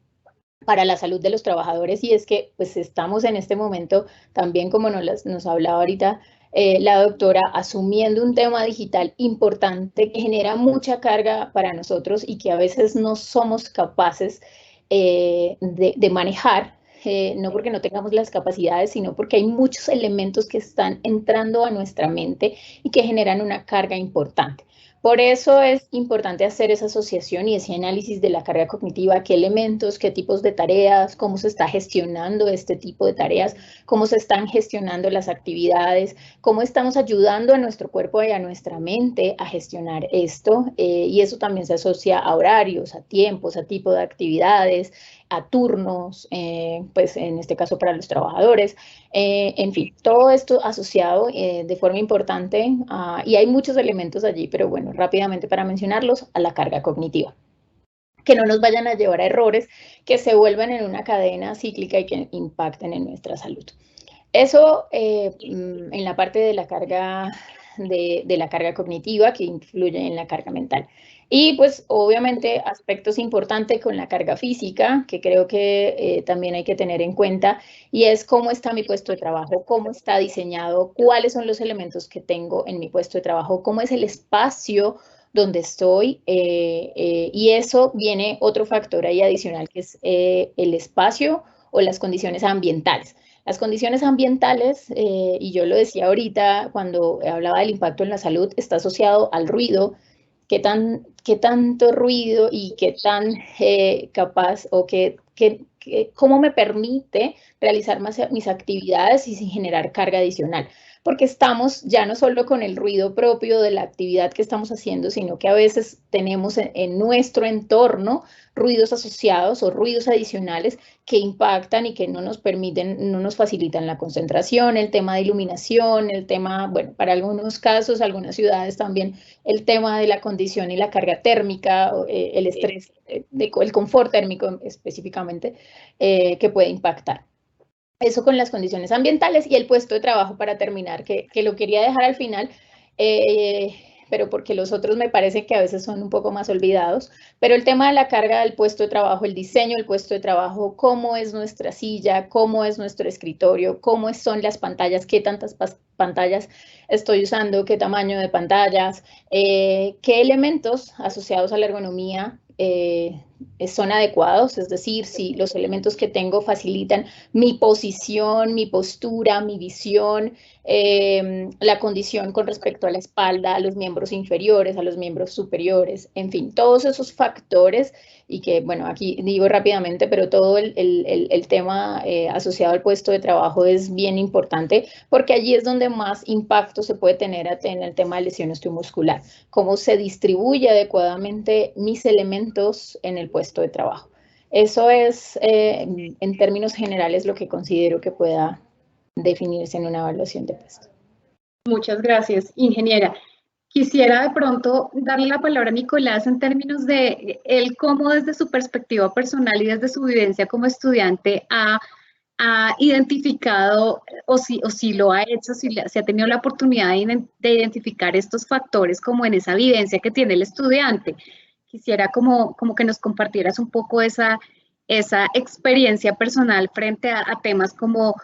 [SPEAKER 4] para la salud de los trabajadores, y es que pues estamos en este momento también, como nos hablaba ahorita la doctora asumiendo un tema digital importante que genera mucha carga para nosotros y que a veces no somos capaces de manejar. No porque no tengamos las capacidades, sino porque hay muchos elementos que están entrando a nuestra mente y que generan una carga importante. Por eso es importante hacer esa asociación y ese análisis de la carga cognitiva, qué elementos, qué tipos de tareas, cómo se está gestionando este tipo de tareas, cómo se están gestionando las actividades, cómo estamos ayudando a nuestro cuerpo y a nuestra mente a gestionar esto. Y eso también se asocia a horarios, a tiempos, a tipo de actividades, a turnos, pues en este caso para los trabajadores. En fin, todo esto asociado de forma importante y hay muchos elementos allí, pero bueno, rápidamente para mencionarlos, a la carga cognitiva. Que no nos vayan a llevar a errores que se vuelvan en una cadena cíclica y que impacten en nuestra salud. Eso en la parte de la carga, de la carga cognitiva que influye en la carga mental. Y pues obviamente aspectos importantes con la carga física, que creo que también hay que tener en cuenta, y es cómo está mi puesto de trabajo, cómo está diseñado, cuáles son los elementos que tengo en mi puesto de trabajo, cómo es el espacio donde estoy, y eso viene otro factor ahí adicional, que es el espacio o las condiciones ambientales. Las condiciones ambientales, y yo lo decía ahorita cuando hablaba del impacto en la salud, está asociado al ruido, qué tanto ruido y qué tan capaz o cómo me permite realizar mis actividades y sin generar carga adicional. Porque estamos ya no solo con el ruido propio de la actividad que estamos haciendo, sino que a veces tenemos en nuestro entorno ruidos asociados o ruidos adicionales que impactan y que no nos permiten, no nos facilitan la concentración, el tema de iluminación, el tema, bueno, para algunos casos, algunas ciudades también, el tema de la condición y la carga térmica, el estrés, el confort térmico específicamente, que puede impactar. Eso con las condiciones ambientales y el puesto de trabajo para terminar, que lo quería dejar al final, pero porque los otros me parece que a veces son un poco más olvidados, pero el tema de la carga del puesto de trabajo, el diseño del puesto de trabajo, cómo es nuestra silla, cómo es nuestro escritorio, cómo son las pantallas, qué tantas pantallas estoy usando, qué tamaño de pantallas, qué elementos asociados a la ergonomía son adecuados, es decir, si los elementos que tengo facilitan mi posición, mi postura, mi visión, la condición con respecto a la espalda, a los miembros inferiores, a los miembros superiores, en fin, todos esos factores y que, bueno, aquí digo rápidamente, pero todo el tema asociado al puesto de trabajo es bien importante porque allí es donde más impacto se puede tener en el tema de lesión osteomuscular, cómo se distribuye adecuadamente mis elementos en el puesto de trabajo. Eso es, en términos generales, lo que considero que pueda definirse en una evaluación de puesto.
[SPEAKER 2] Muchas gracias, ingeniera. Quisiera de pronto darle la palabra a Nicolás en términos de él cómo desde su perspectiva personal y desde su vivencia como estudiante ha identificado o si lo ha hecho, si ha tenido la oportunidad de identificar estos factores como en esa vivencia que tiene el estudiante. Quisiera como que nos compartieras un poco esa experiencia personal frente a temas como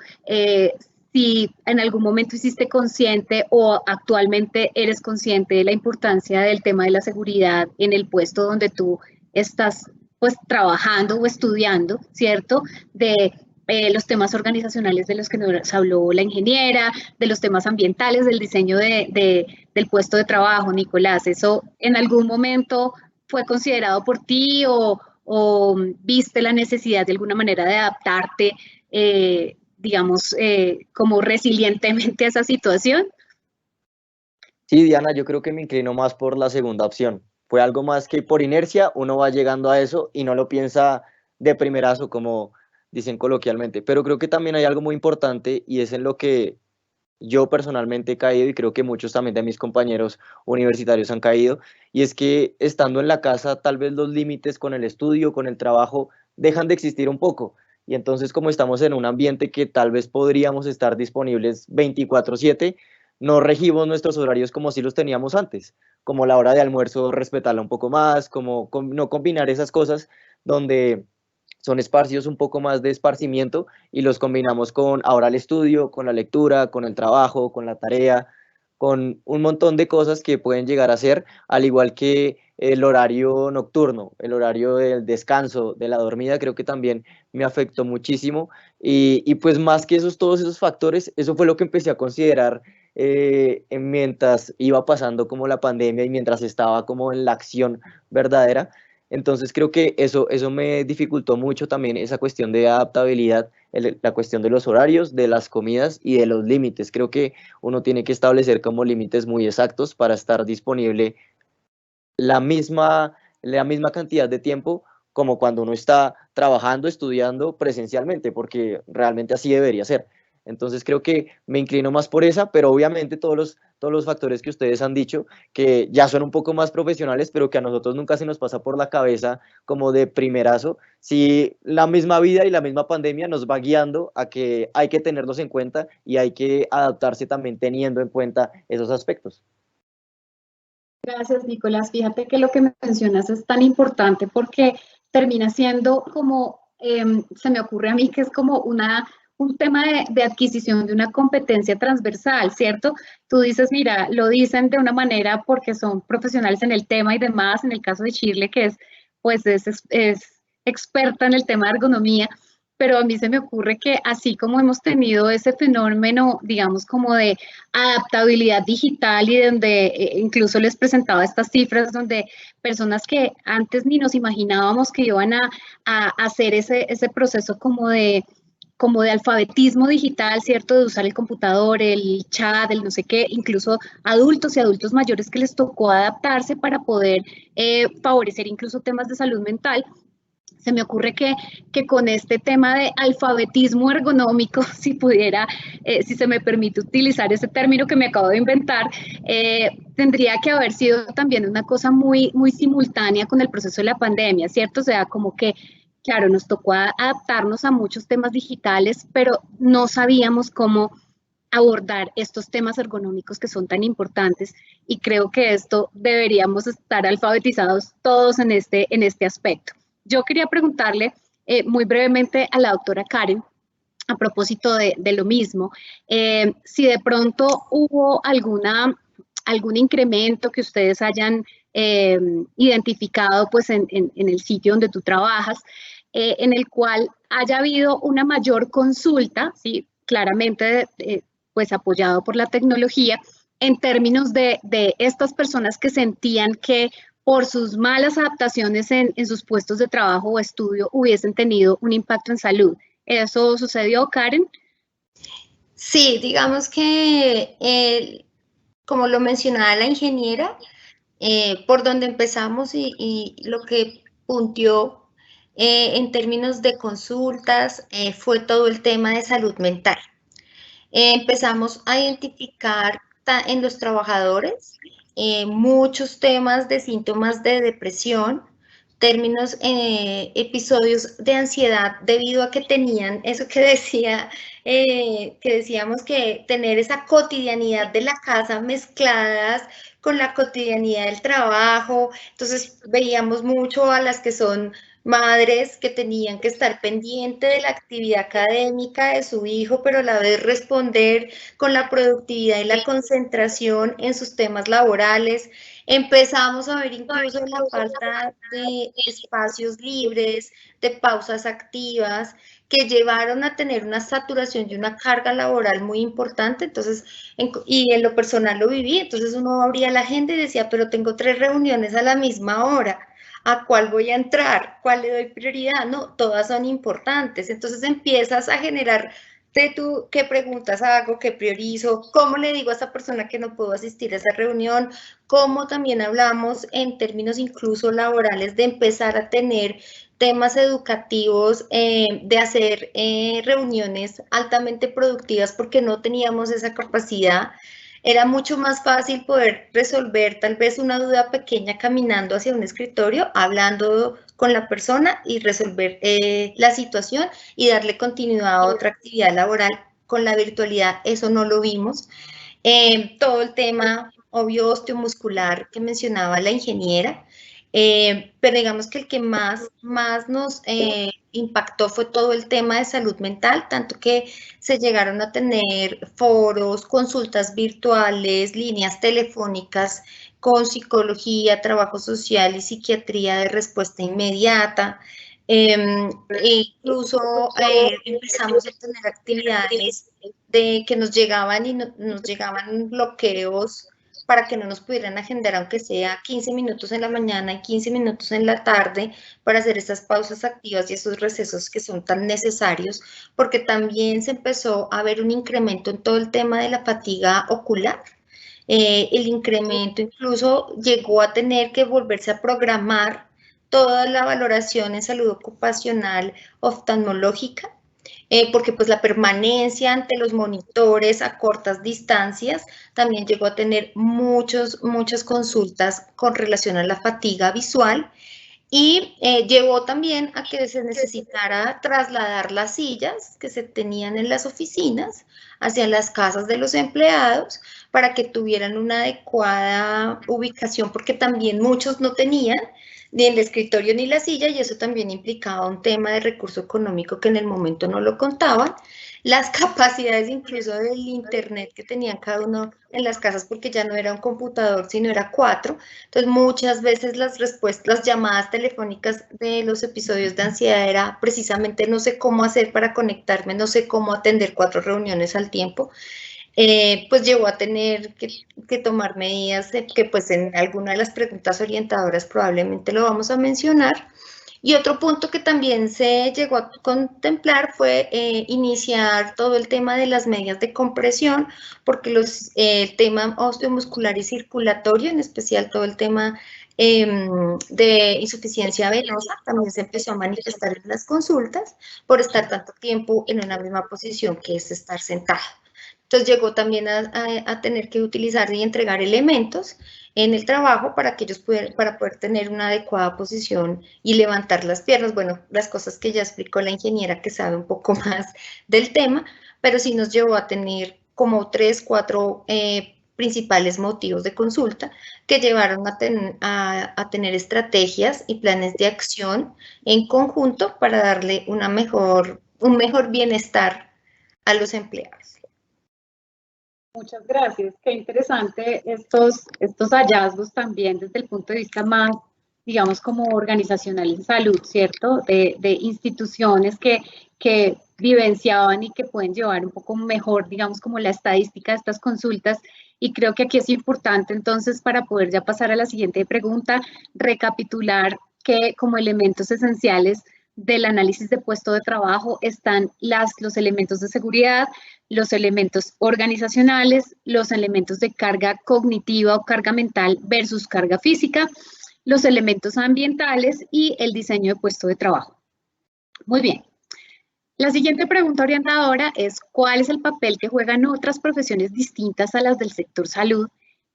[SPEAKER 2] si en algún momento hiciste consciente o actualmente eres consciente de la importancia del tema de la seguridad en el puesto donde tú estás pues trabajando o estudiando, ¿cierto? De los temas organizacionales de los que nos habló la ingeniera, de los temas ambientales, del diseño del puesto de trabajo, Nicolás. ¿Eso en algún momento fue considerado por ti o viste la necesidad de alguna manera de adaptarte, digamos, como resilientemente a esa situación?
[SPEAKER 3] Sí, Diana, yo creo que me inclino más por la segunda opción. Fue algo más que por inercia uno va llegando a eso y no lo piensa de primerazo, como dicen coloquialmente. Pero creo que también hay algo muy importante y es en lo que yo personalmente he caído y creo que muchos también de mis compañeros universitarios han caído, y es que estando en la casa tal vez los límites con el estudio, con el trabajo, dejan de existir un poco. Y entonces como estamos en un ambiente que tal vez podríamos estar disponibles 24/7, no regimos nuestros horarios como si los teníamos antes, como la hora de almuerzo respetarla un poco más, como no combinar esas cosas donde son espacios un poco más de esparcimiento y los combinamos con ahora el estudio, con la lectura, con el trabajo, con la tarea, con un montón de cosas que pueden llegar a ser, al igual que el horario nocturno, el horario del descanso, de la dormida, creo que también me afectó muchísimo y pues más que todos esos factores, eso fue lo que empecé a considerar mientras iba pasando como la pandemia y mientras estaba como en la acción verdadera. Entonces creo que eso me dificultó mucho también esa cuestión de adaptabilidad, la cuestión de los horarios, de las comidas y de los límites. Creo que uno tiene que establecer como límites muy exactos para estar disponible la misma cantidad de tiempo como cuando uno está trabajando, estudiando presencialmente, porque realmente así debería ser. Entonces creo que me inclino más por esa, pero obviamente todos los factores que ustedes han dicho, que ya son un poco más profesionales, pero que a nosotros nunca se nos pasa por la cabeza como de primerazo, si la misma vida y la misma pandemia nos va guiando a que hay que tenerlos en cuenta y hay que adaptarse también teniendo en cuenta esos aspectos.
[SPEAKER 2] Gracias, Nicolás. Fíjate que lo que mencionas es tan importante porque termina siendo como, se me ocurre a mí que es como un tema de adquisición de una competencia transversal, ¿cierto? Tú dices, mira, lo dicen de una manera porque son profesionales en el tema y demás, en el caso de Shirley, que es experta en el tema de ergonomía, pero a mí se me ocurre que así como hemos tenido ese fenómeno, digamos, como de adaptabilidad digital y donde incluso les presentaba estas cifras donde personas que antes ni nos imaginábamos que iban a hacer ese proceso como de alfabetismo digital, ¿cierto? De usar el computador, el chat, el no sé qué, incluso adultos y adultos mayores que les tocó adaptarse para poder favorecer incluso temas de salud mental. Se me ocurre que con este tema de alfabetismo ergonómico, si pudiera, si se me permite utilizar ese término que me acabo de inventar, tendría que haber sido también una cosa muy, muy simultánea con el proceso de la pandemia, ¿cierto? O sea, como que, claro, nos tocó adaptarnos a muchos temas digitales, pero no sabíamos cómo abordar estos temas ergonómicos que son tan importantes y creo que esto deberíamos estar alfabetizados todos en este aspecto. Yo quería preguntarle muy brevemente a la doctora Karen, a propósito de lo mismo, si de pronto hubo algún incremento que ustedes hayan identificado pues, en el sitio donde tú trabajas, en el cual haya habido una mayor consulta, ¿sí? Claramente pues apoyado por la tecnología, en términos de estas personas que sentían que por sus malas adaptaciones en sus puestos de trabajo o estudio hubiesen tenido un impacto en salud. ¿Eso sucedió, Karen?
[SPEAKER 5] Sí, digamos que, como lo mencionaba la ingeniera, por donde empezamos y lo que punteó en términos de consultas fue todo el tema de salud mental. Empezamos a identificar en los trabajadores muchos temas de síntomas de depresión, términos, episodios de ansiedad debido a que tenían eso que decíamos que tener esa cotidianidad de la casa mezcladas con la cotidianidad del trabajo. Entonces veíamos mucho a las que son madres que tenían que estar pendiente de la actividad académica de su hijo, pero a la vez responder con la productividad y la concentración en sus temas laborales. Empezamos a ver incluso la falta de espacios libres, de pausas activas, que llevaron a tener una saturación y una carga laboral muy importante. Entonces, y en lo personal lo viví, entonces uno abría la agenda y decía, pero tengo 3 reuniones a la misma hora. ¿A cuál voy a entrar? ¿Cuál le doy prioridad? No, todas son importantes. Entonces empiezas a generar tú qué preguntas hago, qué priorizo, cómo le digo a esa persona que no puedo asistir a esa reunión, cómo también hablamos en términos incluso laborales de empezar a tener temas educativos, de hacer reuniones altamente productivas porque no teníamos esa capacidad. Era mucho más fácil poder resolver tal vez una duda pequeña caminando hacia un escritorio, hablando con la persona y resolver la situación y darle continuidad a otra actividad laboral. Con la virtualidad eso no lo vimos. Todo el tema, obvio, osteomuscular que mencionaba la ingeniera. Pero digamos que el que más nos impactó fue todo el tema de salud mental, tanto que se llegaron a tener foros, consultas virtuales, líneas telefónicas con psicología, trabajo social y psiquiatría de respuesta inmediata. Incluso empezamos a tener actividades de que nos llegaban y nos llegaban bloqueos para que no nos pudieran agendar, aunque sea 15 minutos en la mañana y 15 minutos en la tarde, para hacer esas pausas activas y esos recesos que son tan necesarios, porque también se empezó a ver un incremento en todo el tema de la fatiga ocular. El incremento incluso llegó a tener que volverse a programar toda la valoración en salud ocupacional oftalmológica, porque pues la permanencia ante los monitores a cortas distancias también llegó a tener muchas consultas con relación a la fatiga visual y llevó también a que se necesitara trasladar las sillas que se tenían en las oficinas hacia las casas de los empleados para que tuvieran una adecuada ubicación, porque también muchos no tenían ni el escritorio ni la silla, y eso también implicaba un tema de recurso económico que en el momento no lo contaban. Las capacidades incluso del internet que tenían cada uno en las casas, porque ya no era un computador, sino era 4. Entonces, muchas veces las llamadas telefónicas de los episodios de ansiedad era precisamente no sé cómo hacer para conectarme, no sé cómo atender 4 reuniones al tiempo. Pues llegó a tener que tomar medidas que pues en alguna de las preguntas orientadoras probablemente lo vamos a mencionar. Y otro punto que también se llegó a contemplar fue iniciar todo el tema de las medias de compresión, porque el tema osteomuscular y circulatorio, en especial todo el tema de insuficiencia venosa, también se empezó a manifestar en las consultas por estar tanto tiempo en una misma posición, que es estar sentado. Entonces llegó también a tener que utilizar y entregar elementos en el trabajo para que ellos para poder tener una adecuada posición y levantar las piernas. Bueno, las cosas que ya explicó la ingeniera, que sabe un poco más del tema, pero sí nos llevó a tener como 3, 4 principales motivos de consulta que llevaron a tener estrategias y planes de acción en conjunto para darle un mejor bienestar a los empleados.
[SPEAKER 6] Muchas gracias. Qué interesante estos hallazgos también desde el punto de vista más, digamos, como organizacional en salud, ¿cierto? De instituciones que vivenciaban y que pueden llevar un poco mejor, digamos, como la estadística de estas consultas. Y creo que aquí es importante, entonces, para poder ya pasar a la siguiente pregunta, recapitular que como elementos esenciales del análisis de puesto de trabajo están los elementos de seguridad, los elementos organizacionales, los elementos de carga cognitiva o carga mental versus carga física, los elementos ambientales y el diseño de puesto de trabajo. Muy bien. La siguiente pregunta orientadora es: ¿cuál es el papel que juegan otras profesiones distintas a las del sector salud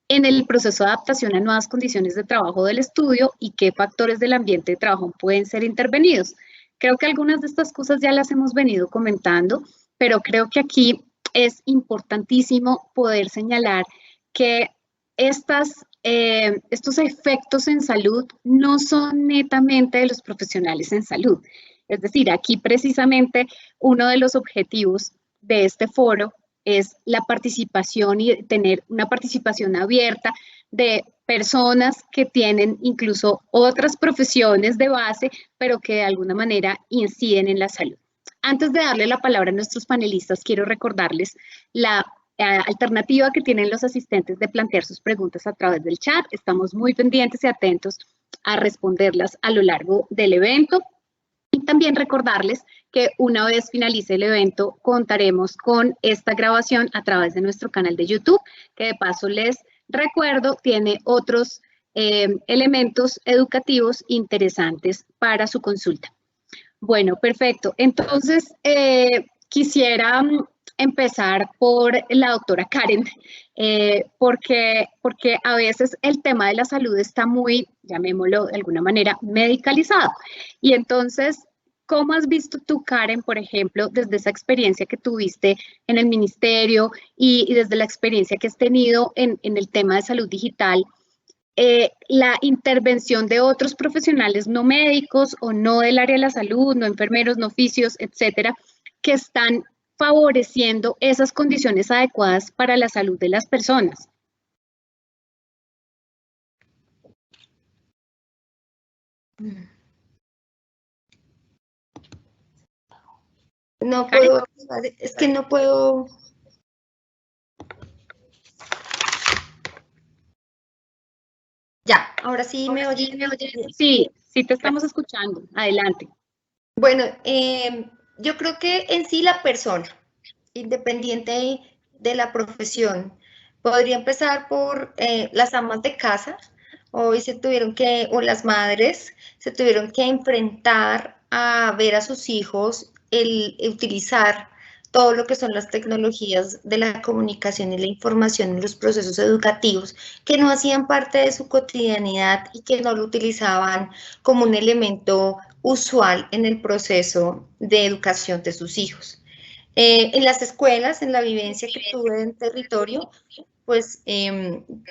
[SPEAKER 6] en el proceso de adaptación a nuevas condiciones de trabajo del estudio y qué factores del ambiente de trabajo pueden ser intervenidos? Creo que algunas de estas cosas ya las hemos venido comentando, pero creo que aquí es importantísimo poder señalar que estos efectos en salud no son netamente de los profesionales en salud. Es decir, aquí precisamente uno de los objetivos de este foro es la participación y tener una participación abierta de personas que tienen incluso otras profesiones de base, pero que de alguna manera inciden en la salud. Antes de darle la palabra a nuestros panelistas, quiero recordarles la alternativa que tienen los asistentes de plantear sus preguntas a través del chat. Estamos muy pendientes y atentos a responderlas a lo largo del evento. Y también recordarles que una vez finalice el evento, contaremos con esta grabación a través de nuestro canal de YouTube, que de paso les recuerdo, tiene otros elementos educativos interesantes para su consulta. Bueno, perfecto. Entonces, quisiera empezar por la doctora Karen, porque a veces el tema de la salud está muy, llamémoslo de alguna manera, medicalizado. Y entonces, ¿cómo has visto tú, Karen, por ejemplo, desde esa experiencia que tuviste en el ministerio y desde la experiencia que has tenido en el tema de salud digital, la intervención de otros profesionales no médicos o no del área de la salud, no enfermeros, no fisios, etcétera, que están favoreciendo esas condiciones adecuadas para la salud de las personas.
[SPEAKER 5] No puedo, es que no puedo. Ya, ahora sí me oye.
[SPEAKER 6] Sí, sí te estamos escuchando. Adelante.
[SPEAKER 5] Bueno, yo creo que en sí la persona, independiente de la profesión, podría empezar por las amas de casa. Hoy o las madres se tuvieron que enfrentar a ver a sus hijos, el utilizar todo lo que son las tecnologías de la comunicación y la información en los procesos educativos, que no hacían parte de su cotidianidad y que no lo utilizaban como un elemento usual en el proceso de educación de sus hijos. En las escuelas, en la vivencia que tuve en territorio, pues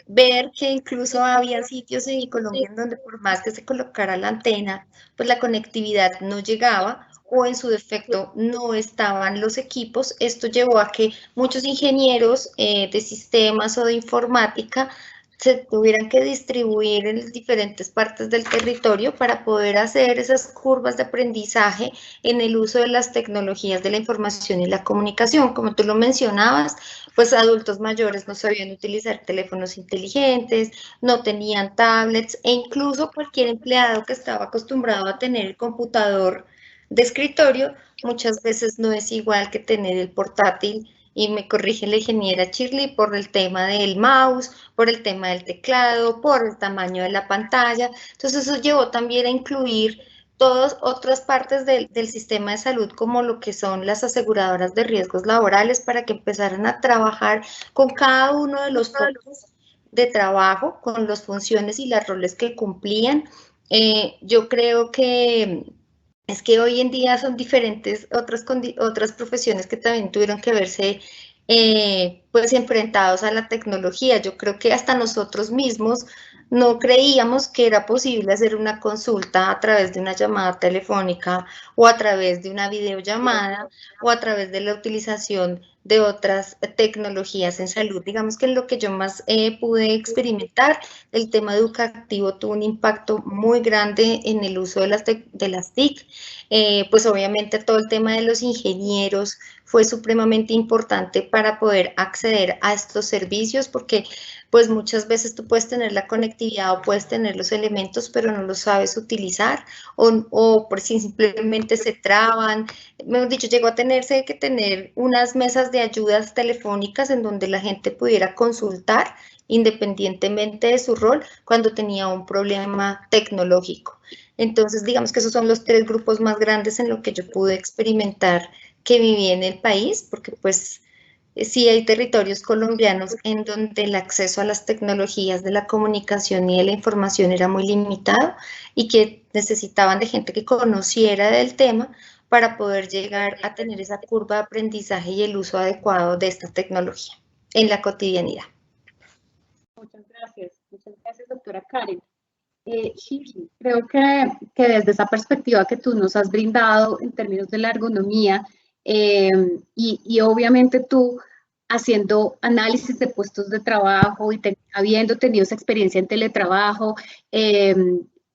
[SPEAKER 5] ver que incluso había sitios en Colombia en donde por más que se colocara la antena, pues la conectividad no llegaba o en su defecto no estaban los equipos. Esto llevó a que muchos ingenieros de sistemas o de informática se tuvieran que distribuir en las diferentes partes del territorio para poder hacer esas curvas de aprendizaje en el uso de las tecnologías de la información y la comunicación. Como tú lo mencionabas, pues adultos mayores no sabían utilizar teléfonos inteligentes, no tenían tablets e incluso cualquier empleado que estaba acostumbrado a tener el computador de escritorio, muchas veces no es igual que tener el portátil. Y me corrige la ingeniera Shirley por el tema del mouse, por el tema del teclado, por el tamaño de la pantalla. Entonces eso llevó también a incluir todas otras partes del sistema de salud, como lo que son las aseguradoras de riesgos laborales, para que empezaran a trabajar con cada uno de los focos de trabajo, con las funciones y los roles que cumplían. Yo creo que es que hoy en día son diferentes otras profesiones que también tuvieron que verse pues enfrentados a la tecnología. Yo creo que hasta nosotros mismos no creíamos que era posible hacer una consulta a través de una llamada telefónica o a través de una videollamada o a través de la utilización de otras tecnologías en salud. Digamos que en lo que yo más pude experimentar, el tema educativo tuvo un impacto muy grande en el uso de las TIC. Pues obviamente todo el tema de los ingenieros fue supremamente importante para poder acceder a estos servicios, porque pues muchas veces tú puedes tener la conectividad o puedes tener los elementos, pero no los sabes utilizar o por si simplemente se traban. Mejor dicho, llegó a tenerse que tener unas mesas de ayudas telefónicas en donde la gente pudiera consultar independientemente de su rol cuando tenía un problema tecnológico. Entonces, digamos que esos son los 3 grupos más grandes en lo que yo pude experimentar que viví en el país, porque pues sí hay territorios colombianos en donde el acceso a las tecnologías de la comunicación y de la información era muy limitado y que necesitaban de gente que conociera del tema para poder llegar a tener esa curva de aprendizaje y el uso adecuado de esta tecnología en la cotidianidad.
[SPEAKER 6] Muchas gracias, doctora Karen. Shirley, creo que desde esa perspectiva que tú nos has brindado en términos de la ergonomía, y obviamente tú haciendo análisis de puestos de trabajo y habiendo tenido esa experiencia en teletrabajo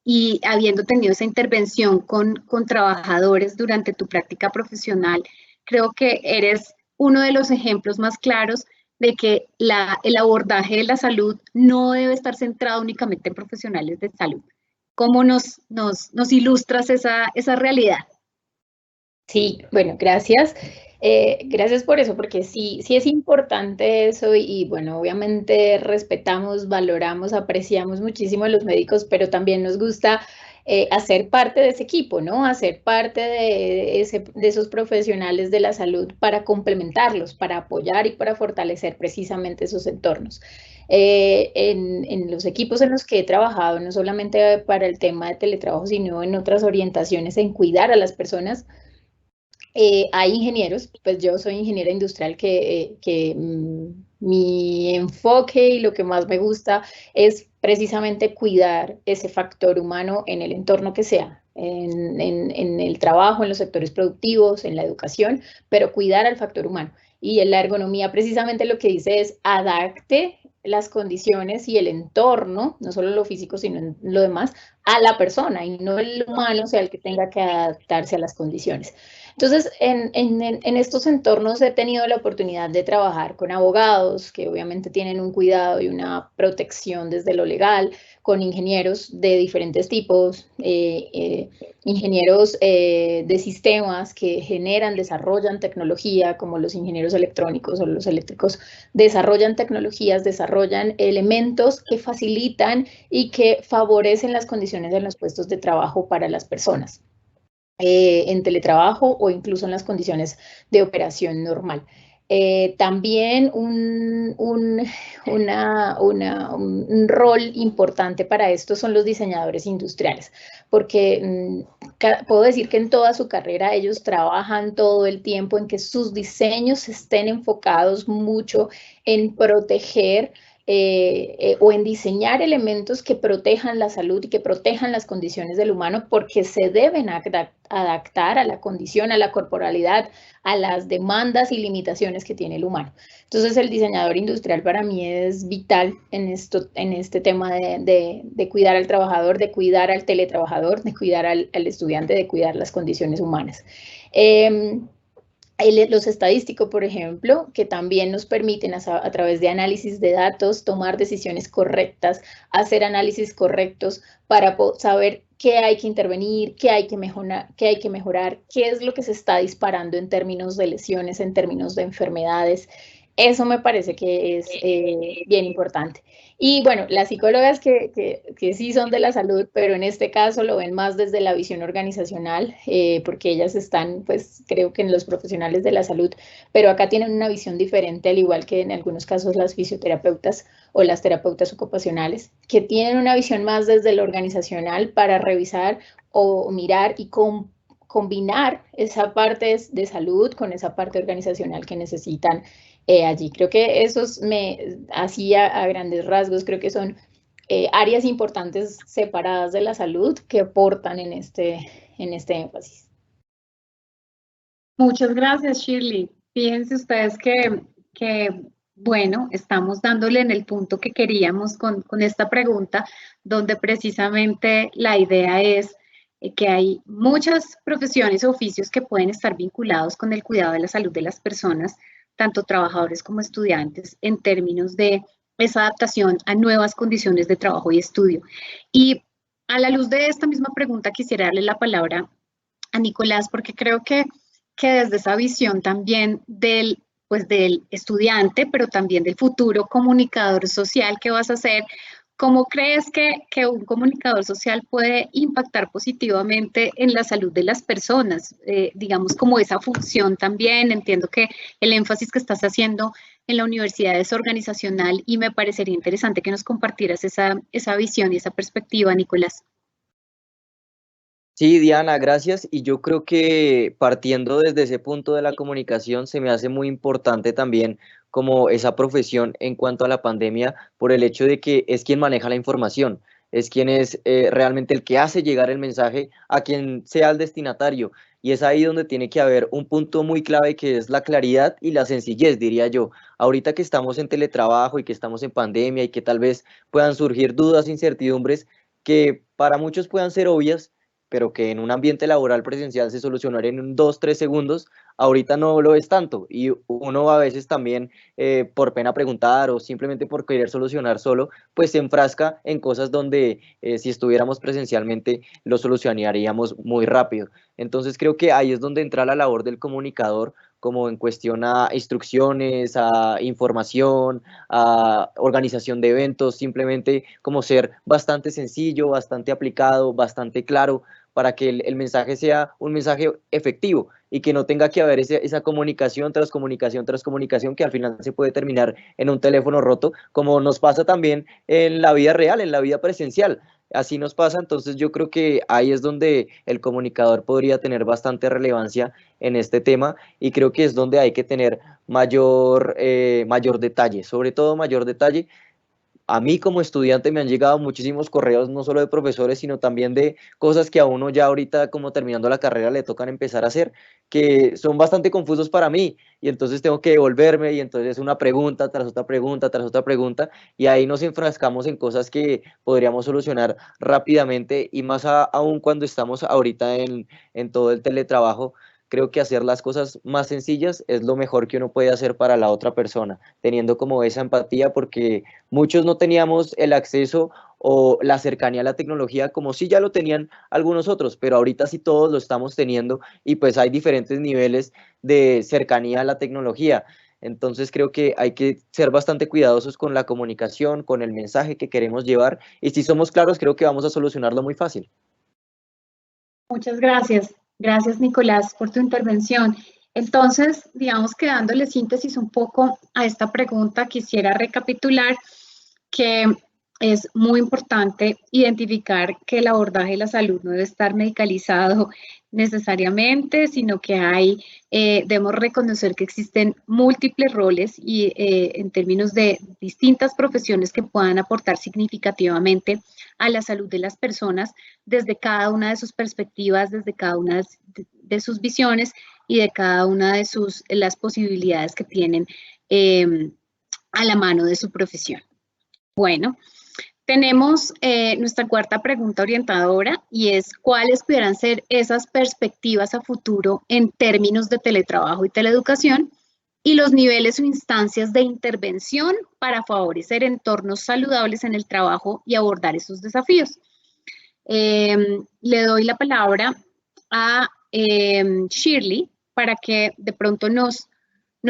[SPEAKER 6] y habiendo tenido esa intervención con trabajadores durante tu práctica profesional, creo que eres uno de los ejemplos más claros de que el abordaje de la salud no debe estar centrado únicamente en profesionales de salud. ¿Cómo nos ilustras esa realidad?
[SPEAKER 4] Sí, bueno, gracias. Gracias por eso, porque sí es importante eso y bueno, obviamente respetamos, valoramos, apreciamos muchísimo a los médicos, pero también nos gusta hacer parte de ese equipo, ¿no? Hacer parte de esos profesionales de la salud para complementarlos, para apoyar y para fortalecer precisamente esos entornos. En los equipos en los que he trabajado, no solamente para el tema de teletrabajo, sino en otras orientaciones en cuidar a las personas, Hay ingenieros, pues yo soy ingeniera industrial mi enfoque y lo que más me gusta es precisamente cuidar ese factor humano en el entorno que sea, en el trabajo, en los sectores productivos, en la educación, pero cuidar al factor humano. Y en la ergonomía precisamente lo que dice es adapte las condiciones y el entorno, no solo lo físico, sino lo demás, a la persona y no el humano sea el que tenga que adaptarse a las condiciones. Entonces, en estos entornos he tenido la oportunidad de trabajar con abogados que obviamente tienen un cuidado y una protección desde lo legal, con ingenieros de diferentes tipos, ingenieros de sistemas que generan, desarrollan tecnología, como los ingenieros electrónicos o los eléctricos, desarrollan tecnologías, desarrollan elementos que facilitan y que favorecen las condiciones en los puestos de trabajo para las personas. En teletrabajo o incluso en las condiciones de operación normal. También un rol importante para esto son los diseñadores industriales, porque puedo decir que en toda su carrera ellos trabajan todo el tiempo en que sus diseños estén enfocados mucho en proteger o en diseñar elementos que protejan la salud y que protejan las condiciones del humano, porque se deben adaptar a la condición, a la corporalidad, a las demandas y limitaciones que tiene el humano. Entonces el diseñador industrial para mí es vital en este tema de cuidar al trabajador, de cuidar al teletrabajador, de cuidar al estudiante, de cuidar las condiciones humanas. Los estadísticos, por ejemplo, que también nos permiten a través de análisis de datos tomar decisiones correctas, hacer análisis correctos para saber qué hay que intervenir, qué hay que mejorar, qué es lo que se está disparando en términos de lesiones, en términos de enfermedades. Eso me parece que es bien importante. Y bueno, las psicólogas que sí son de la salud, pero en este caso lo ven más desde la visión organizacional, porque ellas están, pues creo que en los profesionales de la salud, pero acá tienen una visión diferente, al igual que en algunos casos las fisioterapeutas o las terapeutas ocupacionales, que tienen una visión más desde lo organizacional para revisar o mirar y combinar esa parte de salud con esa parte organizacional que necesitan allí. Creo que esos así a grandes rasgos, creo que son áreas importantes separadas de la salud que aportan en este énfasis.
[SPEAKER 6] Muchas gracias, Shirley. Fíjense ustedes que bueno, estamos dándole en el punto que queríamos con esta pregunta, donde precisamente la idea es que hay muchas profesiones o oficios que pueden estar vinculados con el cuidado de la salud de las personas, tanto trabajadores como estudiantes, en términos de esa adaptación a nuevas condiciones de trabajo y estudio. Y a la luz de esta misma pregunta quisiera darle la palabra a Nicolás, porque creo que desde esa visión también del estudiante, pero también del futuro comunicador social que vas a ser, ¿cómo crees que un comunicador social puede impactar positivamente en la salud de las personas? Digamos, como esa función también. Entiendo que el énfasis que estás haciendo en la universidad es organizacional y me parecería interesante que nos compartieras esa visión y esa perspectiva, Nicolás.
[SPEAKER 3] Sí, Diana, gracias. Y yo creo que partiendo desde ese punto de la comunicación se me hace muy importante también como esa profesión en cuanto a la pandemia por el hecho de que es quien maneja la información, es quien es realmente el que hace llegar el mensaje a quien sea el destinatario. Y es ahí donde tiene que haber un punto muy clave que es la claridad y la sencillez, diría yo. Ahorita que estamos en teletrabajo y que estamos en pandemia y que tal vez puedan surgir dudas, incertidumbres que para muchos puedan ser obvias, pero que en un ambiente laboral presencial se solucionaría en 2, 3 segundos, ahorita no lo es tanto. Y uno a veces también, por pena preguntar o simplemente por querer solucionar solo, pues se enfrasca en cosas donde si estuviéramos presencialmente lo solucionaríamos muy rápido. Entonces creo que ahí es donde entra la labor del comunicador, como en cuestión a instrucciones, a información, a organización de eventos, simplemente como ser bastante sencillo, bastante aplicado, bastante claro, para que el mensaje sea un mensaje efectivo y que no tenga que haber esa comunicación tras comunicación tras comunicación que al final se puede terminar en un teléfono roto, como nos pasa también en la vida real, en la vida presencial. así nos pasa. Entonces yo creo que ahí es donde el comunicador podría tener bastante relevancia en este tema, y creo que es donde hay que tener mayor detalle, sobre todo mayor detalle. A mí como estudiante me han llegado muchísimos correos, no solo de profesores, sino también de cosas que a uno ya ahorita, como terminando la carrera, le tocan empezar a hacer, que son bastante confusos para mí, y entonces tengo que devolverme, y entonces una pregunta tras otra pregunta tras otra pregunta, y ahí nos enfrascamos en cosas que podríamos solucionar rápidamente, y más aún cuando estamos ahorita en todo el teletrabajo. Creo que hacer las cosas más sencillas es lo mejor que uno puede hacer para la otra persona, teniendo como esa empatía, porque muchos no teníamos el acceso o la cercanía a la tecnología como sí ya lo tenían algunos otros, pero ahorita sí todos lo estamos teniendo, y pues hay diferentes niveles de cercanía a la tecnología. Entonces creo que hay que ser bastante cuidadosos con la comunicación, con el mensaje que queremos llevar, y si somos claros creo que vamos a solucionarlo muy fácil.
[SPEAKER 6] Muchas gracias. Gracias, Nicolás, por tu intervención. Entonces, digamos que dándole síntesis un poco a esta pregunta, quisiera recapitular que es muy importante identificar que el abordaje de la salud no debe estar medicalizado necesariamente, sino que debemos reconocer que existen múltiples roles y en términos de distintas profesiones que puedan aportar significativamente a la salud de las personas desde cada una de sus perspectivas, desde cada una de sus visiones y de cada una de las posibilidades que tienen a la mano de su profesión. Bueno, tenemos nuestra cuarta pregunta orientadora, y es ¿cuáles pudieran ser esas perspectivas a futuro en términos de teletrabajo y teleeducación y los niveles o instancias de intervención para favorecer entornos saludables en el trabajo y abordar esos desafíos? Le doy la palabra a Shirley para que de pronto nos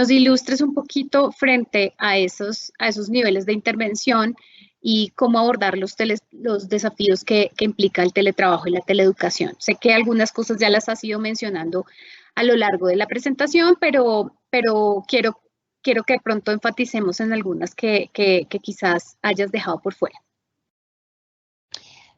[SPEAKER 6] ilustres un poquito frente a esos niveles de intervención y cómo abordar los desafíos que implica el teletrabajo y la teleeducación. Sé que algunas cosas ya las has ido mencionando a lo largo de la presentación, pero quiero que de pronto enfaticemos en algunas que quizás hayas dejado por fuera.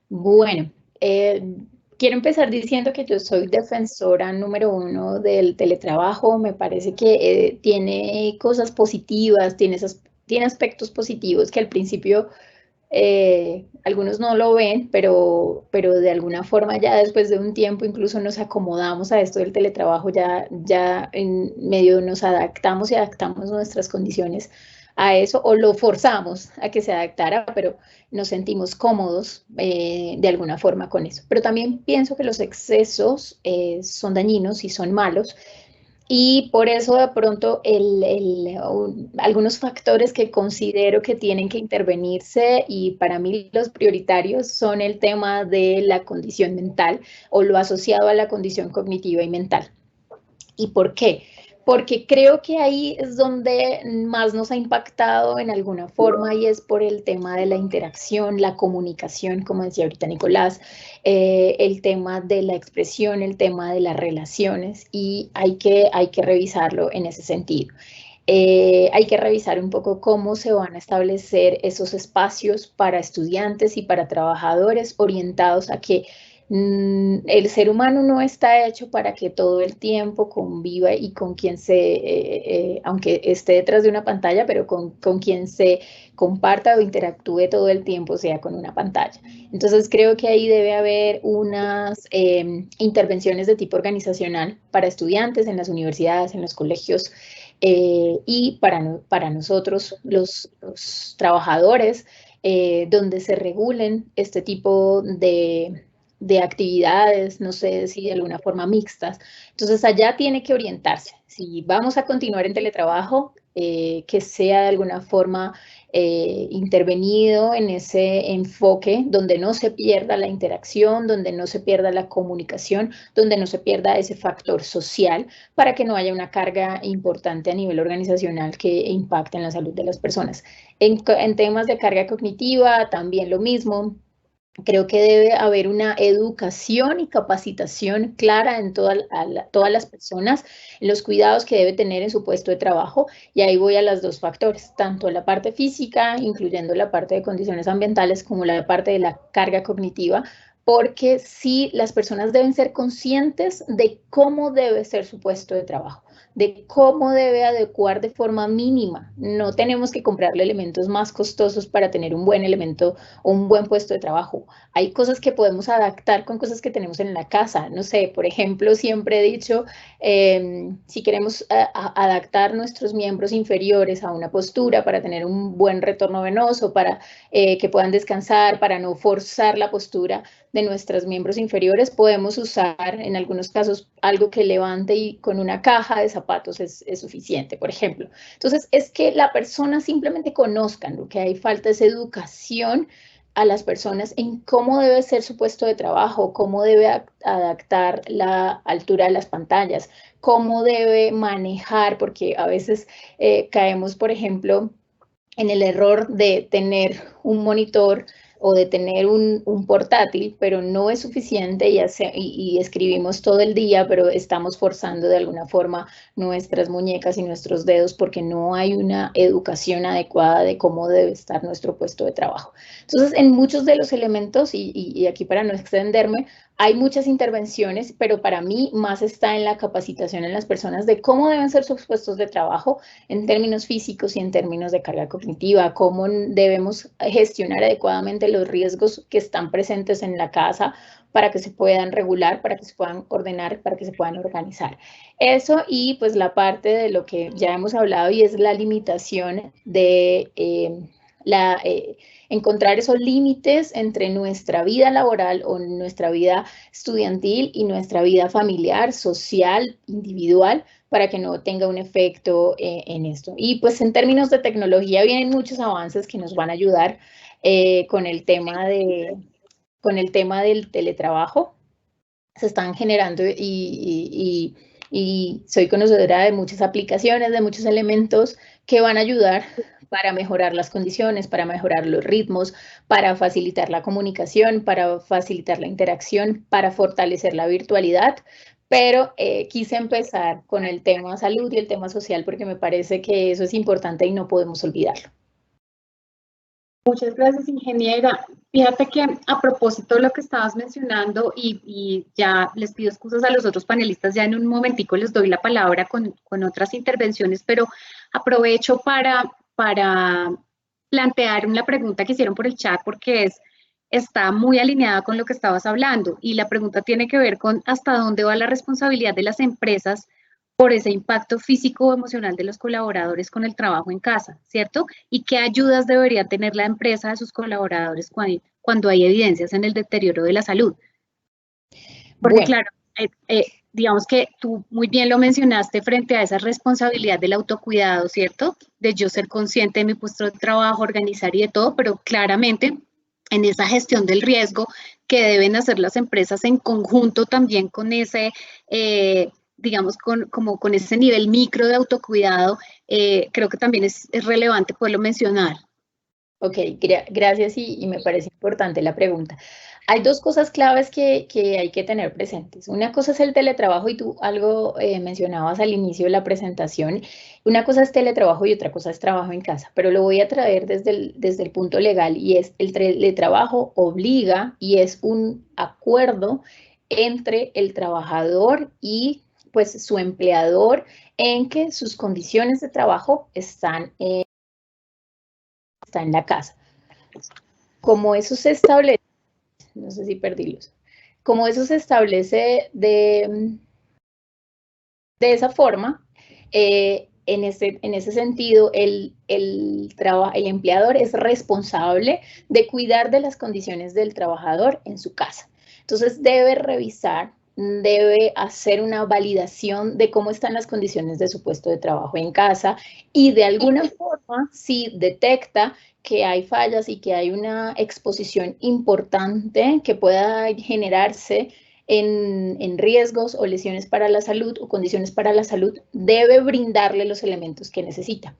[SPEAKER 4] Bueno, quiero empezar diciendo que yo soy defensora número 1 del teletrabajo. Me parece que tiene cosas positivas, tiene aspectos positivos que al principio algunos no lo ven, pero de alguna forma ya después de un tiempo incluso nos acomodamos a esto del teletrabajo, ya en medio nos adaptamos y adaptamos nuestras condiciones a eso, o lo forzamos a que se adaptara, pero nos sentimos cómodos de alguna forma con eso. Pero también pienso que los excesos son dañinos y son malos, y por eso de pronto algunos factores que considero que tienen que intervenirse, y para mí los prioritarios, son el tema de la condición mental o lo asociado a la condición cognitiva y mental. ¿Y por qué? Porque creo que ahí es donde más nos ha impactado en alguna forma, y es por el tema de la interacción, la comunicación, como decía ahorita Nicolás, el tema de la expresión, el tema de las relaciones, y hay que revisarlo en ese sentido. Hay que revisar un poco cómo se van a establecer esos espacios para estudiantes y para trabajadores orientados a que el ser humano no está hecho para que todo el tiempo conviva y con quien aunque esté detrás de una pantalla, pero con quien se comparta o interactúe todo el tiempo sea con una pantalla. Entonces creo que ahí debe haber unas intervenciones de tipo organizacional para estudiantes en las universidades, en los colegios, y para nosotros los trabajadores, donde se regulen este tipo de actividades, no sé si de alguna forma mixtas. Entonces allá tiene que orientarse. Si vamos a continuar en teletrabajo, que sea de alguna forma intervenido en ese enfoque donde no se pierda la interacción, donde no se pierda la comunicación, donde no se pierda ese factor social, para que no haya una carga importante a nivel organizacional que impacte en la salud de las personas. En temas de carga cognitiva, también lo mismo. Creo que debe haber una educación y capacitación clara en todas las personas, en los cuidados que debe tener en su puesto de trabajo. Y ahí voy a los dos factores, tanto la parte física, incluyendo la parte de condiciones ambientales, como la parte de la carga cognitiva, porque sí, las personas deben ser conscientes de cómo debe ser su puesto de trabajo, de cómo debe adecuar de forma mínima. No tenemos que comprarle elementos más costosos para tener un buen elemento o un buen puesto de trabajo. Hay cosas que podemos adaptar con cosas que tenemos en la casa. No sé, por ejemplo, siempre he dicho, si queremos adaptar nuestros miembros inferiores a una postura para tener un buen retorno venoso, para que puedan descansar, para no forzar la postura de nuestros miembros inferiores, podemos usar en algunos casos algo que levante y con una caja de zapatos es suficiente, por ejemplo. Entonces, es que la persona simplemente conozcan, lo que hay falta es educación a las personas en cómo debe ser su puesto de trabajo, cómo debe adaptar la altura de las pantallas, cómo debe manejar, porque a veces caemos, por ejemplo, en el error de tener un monitor o de tener un portátil, pero no es suficiente y escribimos todo el día, pero estamos forzando de alguna forma nuestras muñecas y nuestros dedos porque no hay una educación adecuada de cómo debe estar nuestro puesto de trabajo. Entonces, en muchos de los elementos, y aquí para no extenderme, hay muchas intervenciones, pero para mí más está en la capacitación en las personas de cómo deben ser sus puestos de trabajo en términos físicos y en términos de carga cognitiva, cómo debemos gestionar adecuadamente los riesgos que están presentes en la casa para que se puedan regular, para que se puedan ordenar, para que se puedan organizar. Eso y pues la parte de lo que ya hemos hablado y es la limitación de encontrar esos límites entre nuestra vida laboral o nuestra vida estudiantil y nuestra vida familiar, social, individual, para que no tenga un efecto en esto. Y pues en términos de tecnología vienen muchos avances que nos van a ayudar con el tema del teletrabajo. Se están generando y soy conocedora de muchas aplicaciones, de muchos elementos que van a ayudar para mejorar las condiciones, para mejorar los ritmos, para facilitar la comunicación, para facilitar la interacción, para fortalecer la virtualidad. Pero quise empezar con el tema salud y el tema social porque me parece que eso es importante y no podemos olvidarlo.
[SPEAKER 6] Muchas gracias, ingeniera. Fíjate que a propósito de lo que estabas mencionando, y ya les pido excusas a los otros panelistas, ya en un momentico les doy la palabra con otras intervenciones, pero aprovecho para plantear una pregunta que hicieron por el chat porque está muy alineada con lo que estabas hablando, y la pregunta tiene que ver con hasta dónde va la responsabilidad de las empresas por ese impacto físico o emocional de los colaboradores con el trabajo en casa, ¿cierto? Y qué ayudas debería tener la empresa a sus colaboradores cuando hay evidencias en el deterioro de la salud. Porque bueno, claro, digamos que tú muy bien lo mencionaste frente a esa responsabilidad del autocuidado, ¿cierto? De yo ser consciente de mi puesto de trabajo, organizar y de todo, pero claramente en esa gestión del riesgo que deben hacer las empresas en conjunto también con ese digamos, con ese nivel micro de autocuidado, creo que también es relevante poderlo mencionar.
[SPEAKER 4] Ok, gracias y me parece importante la pregunta. Hay dos cosas claves que hay que tener presentes. Una cosa es el teletrabajo y tú algo mencionabas al inicio de la presentación. Una cosa es teletrabajo y otra cosa es trabajo en casa, pero lo voy a traer desde el punto legal y es el teletrabajo obliga y es un acuerdo entre el trabajador y pues su empleador en que sus condiciones de trabajo están en la casa. Como eso se establece, no sé si perdí luz, como eso se establece de esa forma, en ese sentido, el empleador es responsable de cuidar de las condiciones del trabajador en su casa. Entonces, debe revisar, debe hacer una validación de cómo están las condiciones de su puesto de trabajo en casa y de alguna forma, si detecta que hay fallas y que hay una exposición importante que pueda generarse en riesgos o lesiones para la salud o condiciones para la salud, debe brindarle los elementos que necesita.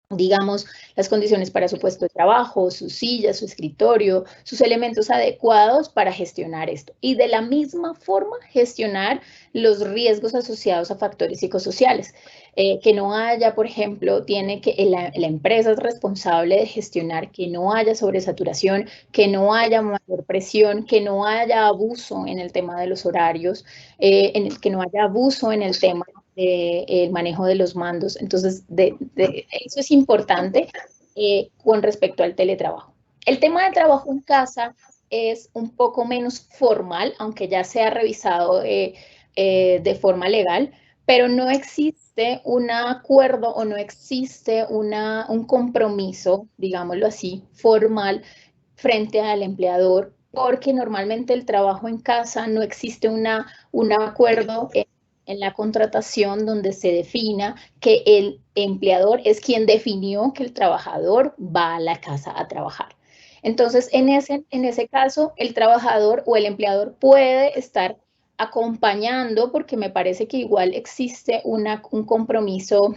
[SPEAKER 4] digamos, las condiciones para su puesto de trabajo, su silla, su escritorio, sus elementos adecuados para gestionar esto. Y de la misma forma, gestionar los riesgos asociados a factores psicosociales. Que no haya, por ejemplo, la empresa es responsable de gestionar que no haya sobresaturación, que no haya mayor presión, que no haya abuso en el tema de los horarios, que no haya abuso en el tema el manejo de los mandos. Entonces, eso es importante con respecto al teletrabajo. El tema del trabajo en casa es un poco menos formal, aunque ya se ha revisado de forma legal, pero no existe un acuerdo o no existe un compromiso, digámoslo así, formal frente al empleador, porque normalmente el trabajo en casa no existe un acuerdo en la contratación donde se defina que el empleador es quien definió que el trabajador va a la casa a trabajar. Entonces, en ese caso, el trabajador o el empleador puede estar acompañando, porque me parece que igual existe un compromiso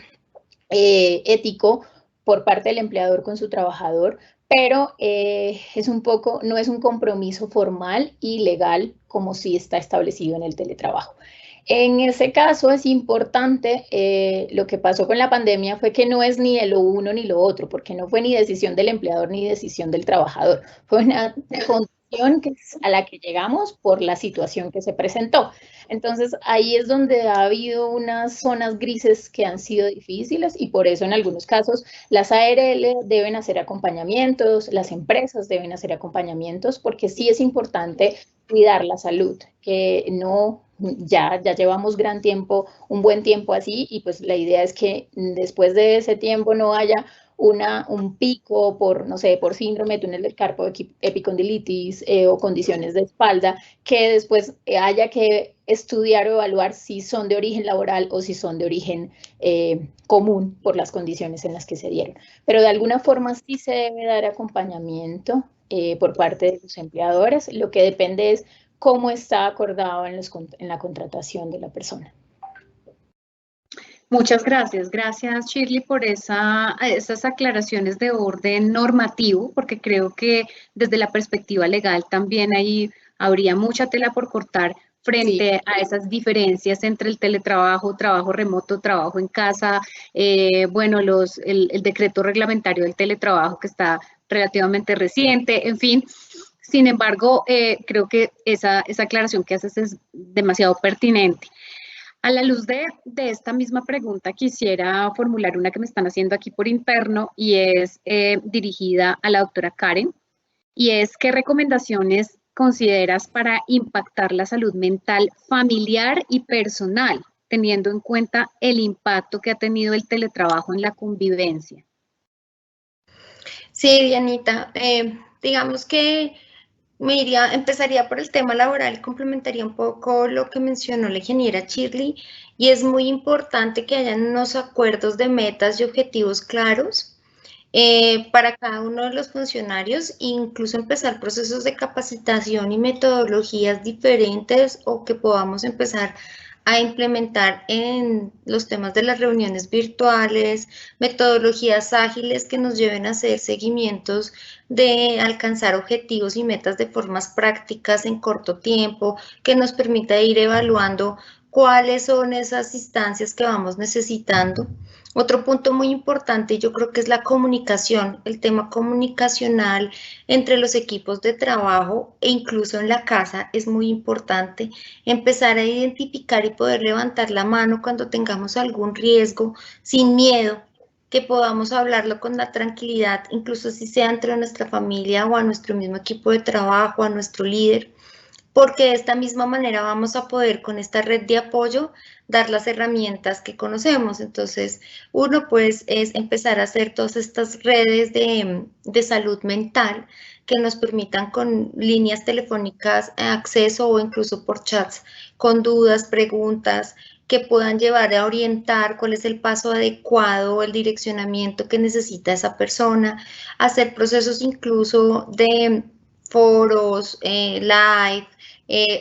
[SPEAKER 4] ético por parte del empleador con su trabajador, pero no es un compromiso formal y legal como sí está establecido en el teletrabajo. En ese caso es importante, lo que pasó con la pandemia fue que no es ni de lo uno ni lo otro, porque no fue ni decisión del empleador ni decisión del trabajador, fue una condición a la que llegamos por la situación que se presentó. Entonces ahí es donde ha habido unas zonas grises que han sido difíciles y por eso en algunos casos las ARL deben hacer acompañamientos, las empresas deben hacer acompañamientos, porque sí es importante cuidar la salud, que no, ya llevamos un buen tiempo así, y pues la idea es que después de ese tiempo no haya un pico por, no sé, por síndrome de túnel del carpo, epicondilitis o condiciones de espalda, que después haya que estudiar o evaluar si son de origen laboral o si son de origen común por las condiciones en las que se dieron. Pero de alguna forma sí se debe dar acompañamiento por parte de los empleadores. Lo que depende es cómo está acordado en la contratación de la persona.
[SPEAKER 6] Muchas gracias. Gracias, Shirley, por esas aclaraciones de orden normativo, porque creo que desde la perspectiva legal también ahí habría mucha tela por cortar frente a esas diferencias entre el teletrabajo, trabajo remoto, trabajo en casa, bueno, el decreto reglamentario del teletrabajo que está relativamente reciente, en fin. Sin embargo, creo que esa aclaración que haces es demasiado pertinente. A la luz de esta misma pregunta, quisiera formular una que me están haciendo aquí por interno y es dirigida a la doctora Karen, y es: ¿qué recomendaciones consideras para impactar la salud mental familiar y personal, teniendo en cuenta el impacto que ha tenido el teletrabajo en la convivencia?
[SPEAKER 5] Sí, Dianita, digamos que empezaría por el tema laboral, complementaría un poco lo que mencionó la ingeniera Shirley, y es muy importante que hayan unos acuerdos de metas y objetivos claros para cada uno de los funcionarios, incluso empezar procesos de capacitación y metodologías diferentes o que podamos empezar a implementar en los temas de las reuniones virtuales, metodologías ágiles que nos lleven a hacer seguimientos de alcanzar objetivos y metas de formas prácticas en corto tiempo, que nos permita ir evaluando cuáles son esas instancias que vamos necesitando. Otro punto muy importante, yo creo que es la comunicación, el tema comunicacional entre los equipos de trabajo e incluso en la casa es muy importante. Empezar a identificar y poder levantar la mano cuando tengamos algún riesgo sin miedo, que podamos hablarlo con la tranquilidad, incluso si sea entre nuestra familia o a nuestro mismo equipo de trabajo, a nuestro líder, porque de esta misma manera vamos a poder con esta red de apoyo dar las herramientas que conocemos. Entonces, uno pues es empezar a hacer todas estas redes de salud mental que nos permitan con líneas telefónicas acceso o incluso por chats con dudas, preguntas que puedan llevar a orientar cuál es el paso adecuado, el direccionamiento que necesita esa persona, hacer procesos incluso de foros, live,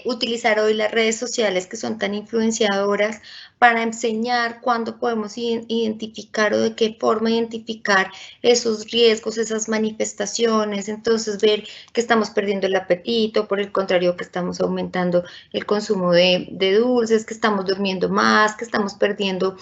[SPEAKER 5] utilizar hoy las redes sociales que son tan influenciadoras para enseñar cuándo podemos identificar o de qué forma identificar esos riesgos, esas manifestaciones, entonces ver que estamos perdiendo el apetito, por el contrario que estamos aumentando el consumo de dulces, que estamos durmiendo más, que estamos perdiendo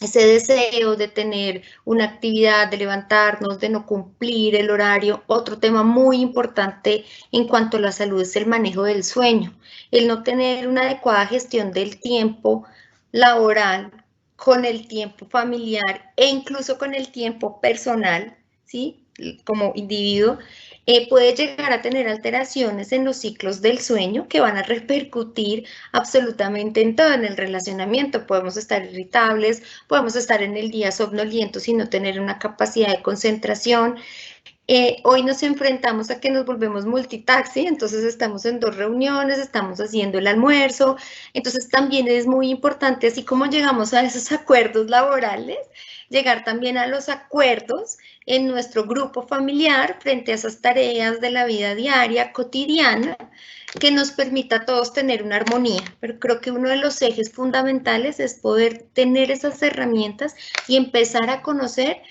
[SPEAKER 5] ese deseo de tener una actividad, de levantarnos, de no cumplir el horario. Otro tema muy importante en cuanto a la salud es el manejo del sueño. El no tener una adecuada gestión del tiempo laboral con el tiempo familiar e incluso con el tiempo personal, ¿sí? Como individuo, puede llegar a tener alteraciones en los ciclos del sueño que van a repercutir absolutamente en todo, en el relacionamiento. Podemos estar irritables, podemos estar en el día somnolientos y no tener una capacidad de concentración. Hoy nos enfrentamos a que nos volvemos multitaxi, entonces estamos en 2 reuniones, estamos haciendo el almuerzo, entonces también es muy importante, así como llegamos a esos acuerdos laborales, llegar también a los acuerdos en nuestro grupo familiar frente a esas tareas de la vida diaria, cotidiana, que nos permita a todos tener una armonía. Pero creo que uno de los ejes fundamentales es poder tener esas herramientas y empezar a conocer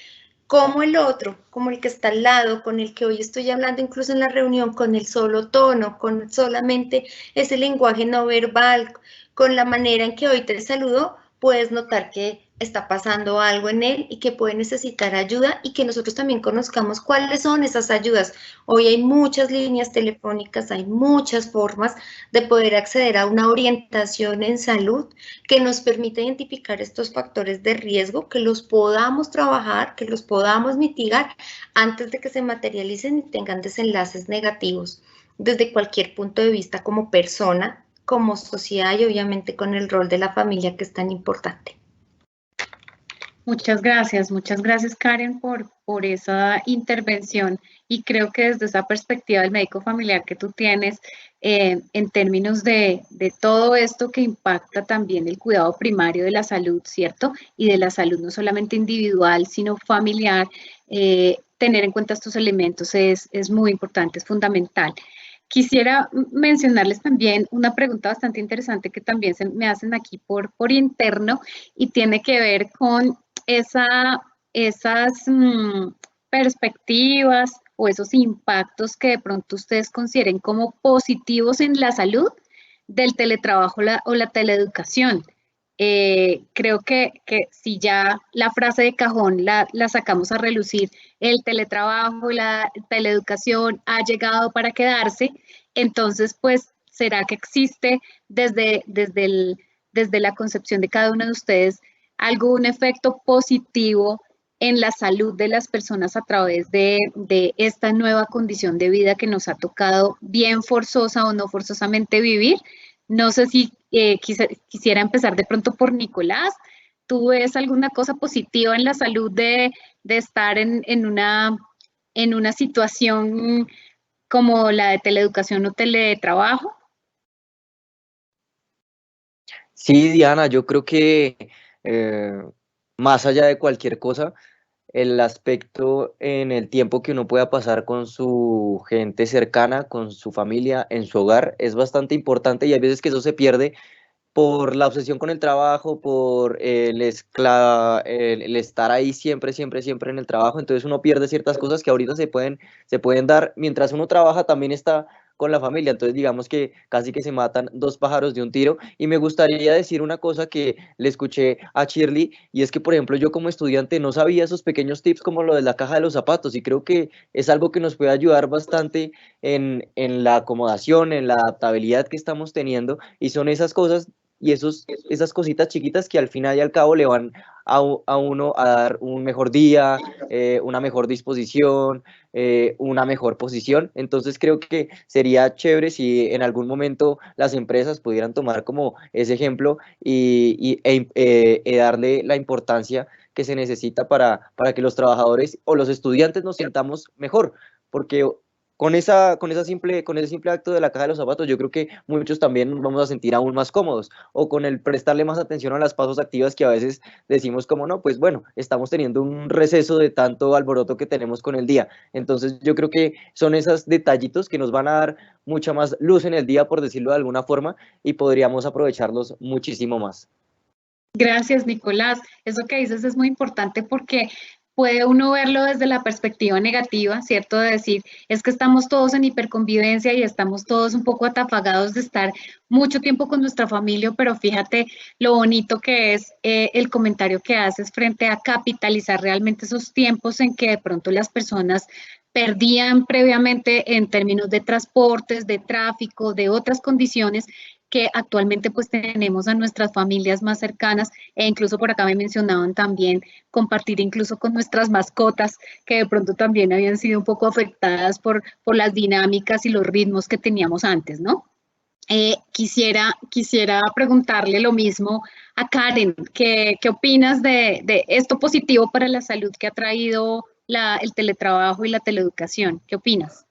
[SPEAKER 5] como el otro, como el que está al lado, con el que hoy estoy hablando incluso en la reunión, con el solo tono, con solamente ese lenguaje no verbal, con la manera en que hoy te saludo, puedes notar que está pasando algo en él y que puede necesitar ayuda y que nosotros también conozcamos cuáles son esas ayudas. Hoy hay muchas líneas telefónicas, hay muchas formas de poder acceder a una orientación en salud que nos permite identificar estos factores de riesgo, que los podamos trabajar, que los podamos mitigar antes de que se materialicen y tengan desenlaces negativos desde cualquier punto de vista como persona, como sociedad y obviamente con el rol de la familia que es tan importante.
[SPEAKER 6] Muchas gracias Karen por esa intervención y creo que desde esa perspectiva del médico familiar que tú tienes en términos de todo esto que impacta también el cuidado primario de la salud, ¿cierto? Y de la salud no solamente individual, sino familiar, tener en cuenta estos elementos es muy importante, es fundamental. Quisiera mencionarles también una pregunta bastante interesante que también me hacen aquí por interno y tiene que ver con esas perspectivas o esos impactos que de pronto ustedes consideren como positivos en la salud del teletrabajo o la teleeducación. Creo que si ya la frase de cajón la sacamos a relucir, el teletrabajo, la teleeducación ha llegado para quedarse, entonces pues será que existe desde la concepción de cada uno de ustedes algún efecto positivo en la salud de las personas a través de esta nueva condición de vida que nos ha tocado, bien forzosa o no forzosamente vivir. No sé si quisiera empezar de pronto por Nicolás. ¿Tú ves alguna cosa positiva en la salud de estar en una situación como la de teleeducación o teletrabajo?
[SPEAKER 3] Sí, Diana, yo creo que más allá de cualquier cosa, el aspecto en el tiempo que uno pueda pasar con su gente cercana, con su familia, en su hogar, es bastante importante y hay veces que eso se pierde por la obsesión con el trabajo, por el estar ahí siempre, siempre, siempre en el trabajo. Entonces uno pierde ciertas cosas que ahorita se pueden dar. Mientras uno trabaja, también está con la familia. Entonces digamos que casi que se matan 2 pájaros de un tiro. Y me gustaría decir una cosa que le escuché a Shirley, y es que, por ejemplo, yo como estudiante no sabía esos pequeños tips como lo de la caja de los zapatos, y creo que es algo que nos puede ayudar bastante en la acomodación, en la adaptabilidad que estamos teniendo, y son esas cosas y esas cositas chiquitas que al final y al cabo le van a uno a dar un mejor día, una mejor disposición, una mejor posición. Entonces creo que sería chévere si en algún momento las empresas pudieran tomar como ese ejemplo y darle la importancia que se necesita para que los trabajadores o los estudiantes nos sintamos mejor, porque con ese simple acto de la caja de los zapatos, yo creo que muchos también nos vamos a sentir aún más cómodos, o con el prestarle más atención a las pausas activas que a veces decimos como no, pues bueno, estamos teniendo un receso de tanto alboroto que tenemos con el día. Entonces yo creo que son esos detallitos que nos van a dar mucha más luz en el día, por decirlo de alguna forma, y podríamos aprovecharlos muchísimo más.
[SPEAKER 6] Gracias, Nicolás. Eso que dices es muy importante porque puede uno verlo desde la perspectiva negativa, ¿cierto? De decir, es que estamos todos en hiperconvivencia y estamos todos un poco atafagados de estar mucho tiempo con nuestra familia, pero fíjate lo bonito que es el comentario que haces frente a capitalizar realmente esos tiempos en que de pronto las personas perdían previamente en términos de transportes, de tráfico, de otras condiciones que actualmente pues tenemos a nuestras familias más cercanas e incluso por acá me mencionaban también compartir incluso con nuestras mascotas que de pronto también habían sido un poco afectadas por las dinámicas y los ritmos que teníamos antes, ¿no? Quisiera preguntarle lo mismo a Karen, ¿qué opinas de esto positivo para la salud que ha traído el teletrabajo y la teleeducación? ¿Qué opinas?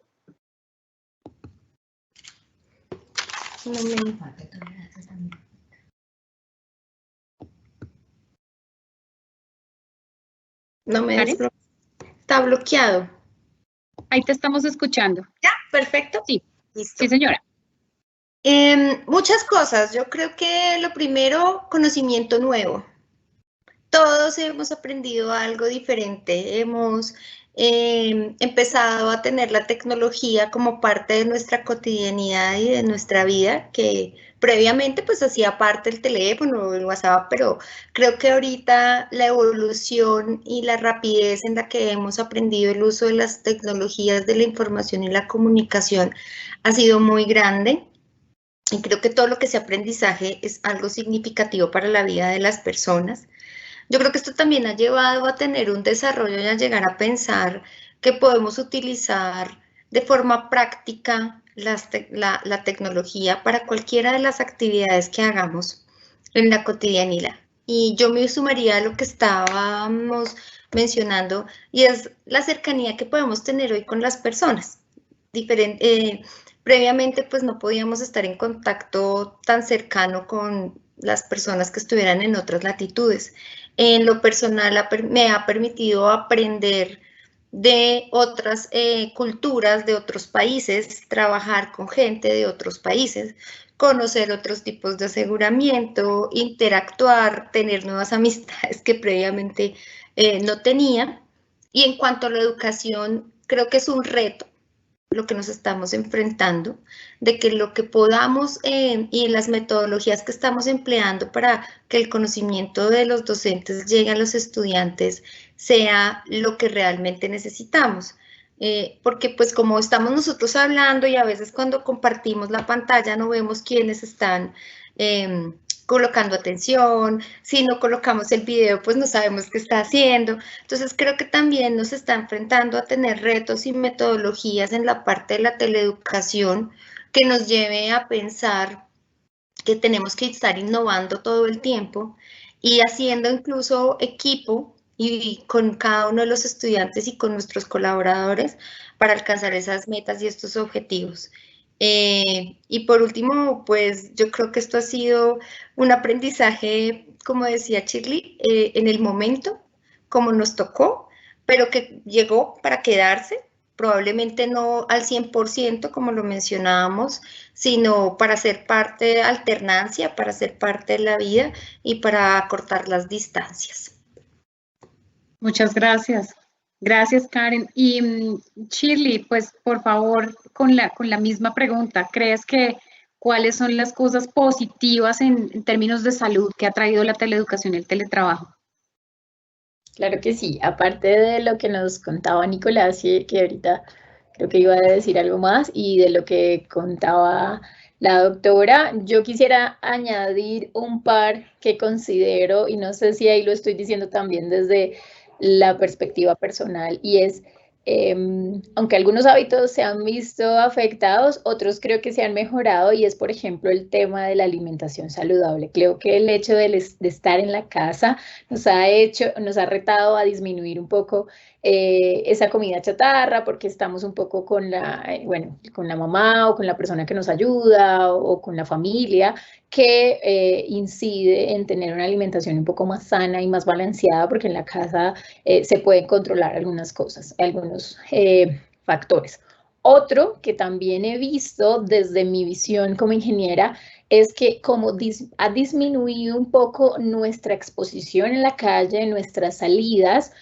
[SPEAKER 5] No me está bloqueado.
[SPEAKER 6] Ahí te estamos escuchando.
[SPEAKER 5] ¿Ya? Perfecto.
[SPEAKER 6] Sí,
[SPEAKER 5] listo.
[SPEAKER 6] Sí, señora.
[SPEAKER 5] Muchas cosas. Yo creo que lo primero, conocimiento nuevo. Todos hemos aprendido algo diferente. Hemos empezado a tener la tecnología como parte de nuestra cotidianidad y de nuestra vida, que previamente pues hacía parte del teléfono, el WhatsApp, pero creo que ahorita la evolución y la rapidez en la que hemos aprendido el uso de las tecnologías de la información y la comunicación ha sido muy grande. Y creo que todo lo que sea aprendizaje es algo significativo para la vida de las personas. Yo creo que esto también ha llevado a tener un desarrollo y a llegar a pensar que podemos utilizar de forma práctica la tecnología para cualquiera de las actividades que hagamos en la cotidianidad. Y yo me sumaría a lo que estábamos mencionando y es la cercanía que podemos tener hoy con las personas. Previamente pues no podíamos estar en contacto tan cercano con las personas que estuvieran en otras latitudes. En lo personal me ha permitido aprender de otras culturas, de otros países, trabajar con gente de otros países, conocer otros tipos de aseguramiento, interactuar, tener nuevas amistades que previamente no tenía. Y en cuanto a la educación, creo que es un reto lo que nos estamos enfrentando, de que lo que podamos y las metodologías que estamos empleando para que el conocimiento de los docentes llegue a los estudiantes sea lo que realmente necesitamos. Porque pues como estamos nosotros hablando y a veces cuando compartimos la pantalla no vemos quiénes están colocando atención, si no colocamos el video, pues no sabemos qué está haciendo. Entonces creo que también nos está enfrentando a tener retos y metodologías en la parte de la teleeducación que nos lleve a pensar que tenemos que estar innovando todo el tiempo y haciendo incluso equipo y con cada uno de los estudiantes y con nuestros colaboradores para alcanzar esas metas y estos objetivos. Y por último, pues yo creo que esto ha sido un aprendizaje, como decía Shirley, en el momento, como nos tocó, pero que llegó para quedarse, probablemente no al 100%, como lo mencionábamos, sino para ser parte de alternancia, para ser parte de la vida y para acortar las distancias.
[SPEAKER 6] Muchas gracias. Gracias, Karen. Y Shirley, pues por favor, con la misma pregunta, ¿crees que cuáles son las cosas positivas en términos de salud que ha traído la teleeducación y el teletrabajo?
[SPEAKER 4] Claro que sí, aparte de lo que nos contaba Nicolás, que ahorita creo que iba a decir algo más, y de lo que contaba la doctora, yo quisiera añadir un par que considero, y no sé si ahí lo estoy diciendo también desde la perspectiva personal, y es, aunque algunos hábitos se han visto afectados, otros creo que se han mejorado, y es, por ejemplo, el tema de la alimentación saludable. Creo que el hecho de estar en la casa nos ha retado a disminuir un poco esa comida chatarra, porque estamos un poco con con la mamá o con la persona que nos ayuda o con la familia, que incide en tener una alimentación un poco más sana y más balanceada, porque en la casa se pueden controlar algunas cosas, algunos factores. Otro que también he visto desde mi visión como ingeniera es que como ha disminuido un poco nuestra exposición en la calle, nuestras salidas,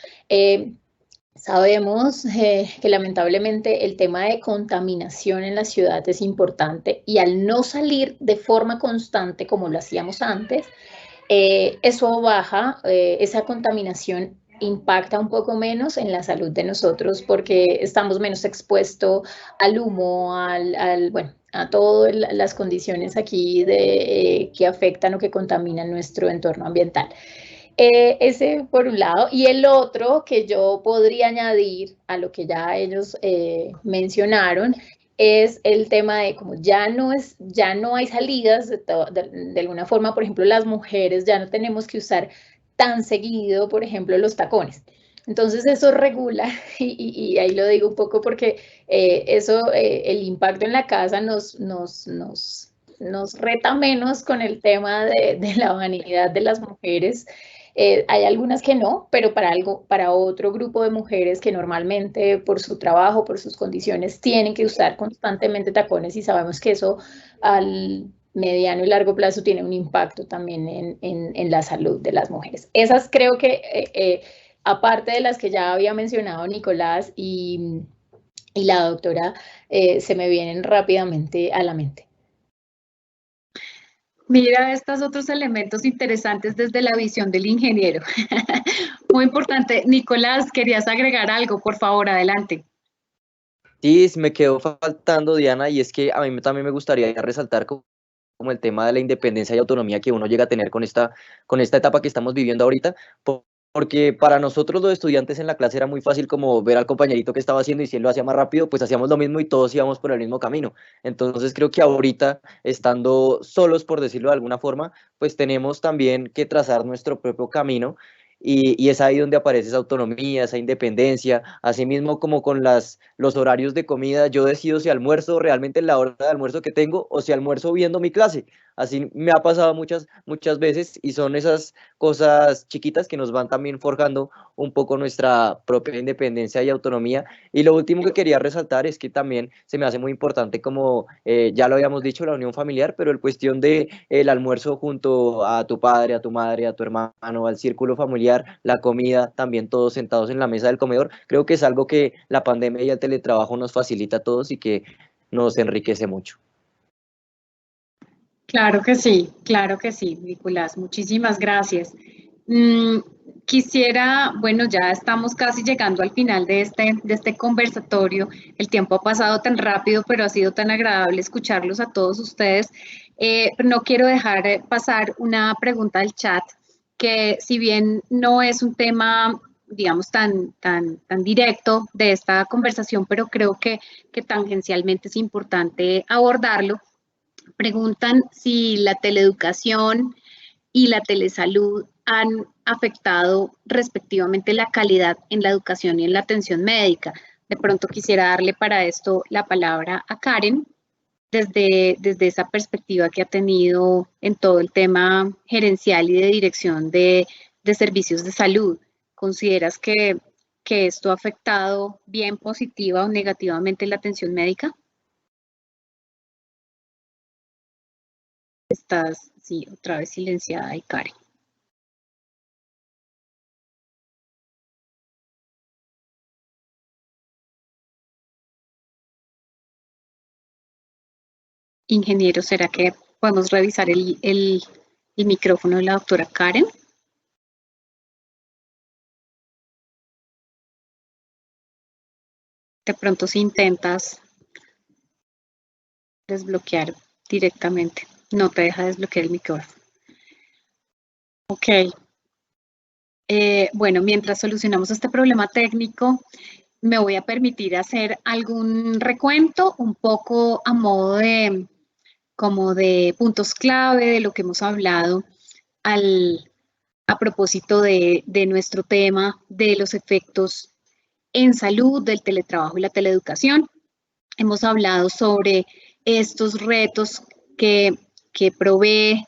[SPEAKER 4] sabemos que lamentablemente el tema de contaminación en la ciudad es importante y al no salir de forma constante como lo hacíamos antes, eso baja, esa contaminación impacta un poco menos en la salud de nosotros porque estamos menos expuestos al humo, bueno, a todas las condiciones aquí que afectan o que contaminan nuestro entorno ambiental. Ese por un lado. Y el otro que yo podría añadir a lo que ya ellos mencionaron es el tema de como ya no hay salidas de alguna forma, por ejemplo, las mujeres ya no tenemos que usar tan seguido, por ejemplo, los tacones. Entonces eso regula, y ahí lo digo un poco porque el impacto en la casa nos reta menos con el tema de la vanidad de las mujeres. Hay algunas que no, pero para otro grupo de mujeres que normalmente por su trabajo, por sus condiciones, tienen que usar constantemente tacones y sabemos que eso al mediano y largo plazo tiene un impacto también en la salud de las mujeres. Esas creo que, aparte de las que ya había mencionado Nicolás y la doctora, se me vienen rápidamente a la mente.
[SPEAKER 6] Mira estos otros elementos interesantes desde la visión del ingeniero. Muy importante. Nicolás, ¿querías agregar algo? Por favor, adelante.
[SPEAKER 3] Sí, me quedó faltando, Diana, y es que a mí también me gustaría resaltar como el tema de la independencia y autonomía que uno llega a tener con esta etapa que estamos viviendo ahorita, porque para nosotros los estudiantes en la clase era muy fácil como ver al compañerito que estaba haciendo y si él lo hacía más rápido, pues hacíamos lo mismo y todos íbamos por el mismo camino. Entonces creo que ahorita, estando solos, por decirlo de alguna forma, pues tenemos también que trazar nuestro propio camino. Y es ahí donde aparece esa autonomía, esa independencia, asimismo como con los horarios de comida, yo decido si almuerzo realmente en la hora de almuerzo que tengo o si almuerzo viendo mi clase. Así me ha pasado muchas veces y son esas cosas chiquitas que nos van también forjando un poco nuestra propia independencia y autonomía. Y lo último que quería resaltar es que también se me hace muy importante, como ya lo habíamos dicho, la unión familiar, pero el cuestión de el almuerzo junto a tu padre, a tu madre, a tu hermano, al círculo familiar, la comida, también todos sentados en la mesa del comedor, creo que es algo que la pandemia y el teletrabajo nos facilita a todos y que nos enriquece mucho.
[SPEAKER 6] Claro que sí, Nicolás. Muchísimas gracias. Quisiera, bueno, ya estamos casi llegando al final de este conversatorio. El tiempo ha pasado tan rápido, pero ha sido tan agradable escucharlos a todos ustedes. No quiero dejar pasar una pregunta al chat, que si bien no es un tema, digamos, tan directo de esta conversación, pero creo que tangencialmente es importante abordarlo. Preguntan si la teleeducación y la telesalud han afectado respectivamente la calidad en la educación y en la atención médica. De pronto quisiera darle para esto la palabra a Karen, desde esa perspectiva que ha tenido en todo el tema gerencial y de dirección de servicios de salud. ¿Consideras que esto ha afectado bien positiva o negativamente la atención médica? Estás, sí, otra vez silenciada ahí, Karen. Ingeniero, ¿será que podemos revisar el micrófono de la doctora Karen? De pronto si intentas desbloquear directamente, no te deja desbloquear el micrófono. Ok. Bueno, mientras solucionamos este problema técnico, me voy a permitir hacer algún recuento un poco a modo de como de puntos clave de lo que hemos hablado a propósito de nuestro tema, de los efectos en salud, del teletrabajo y la teleeducación. Hemos hablado sobre estos retos que provee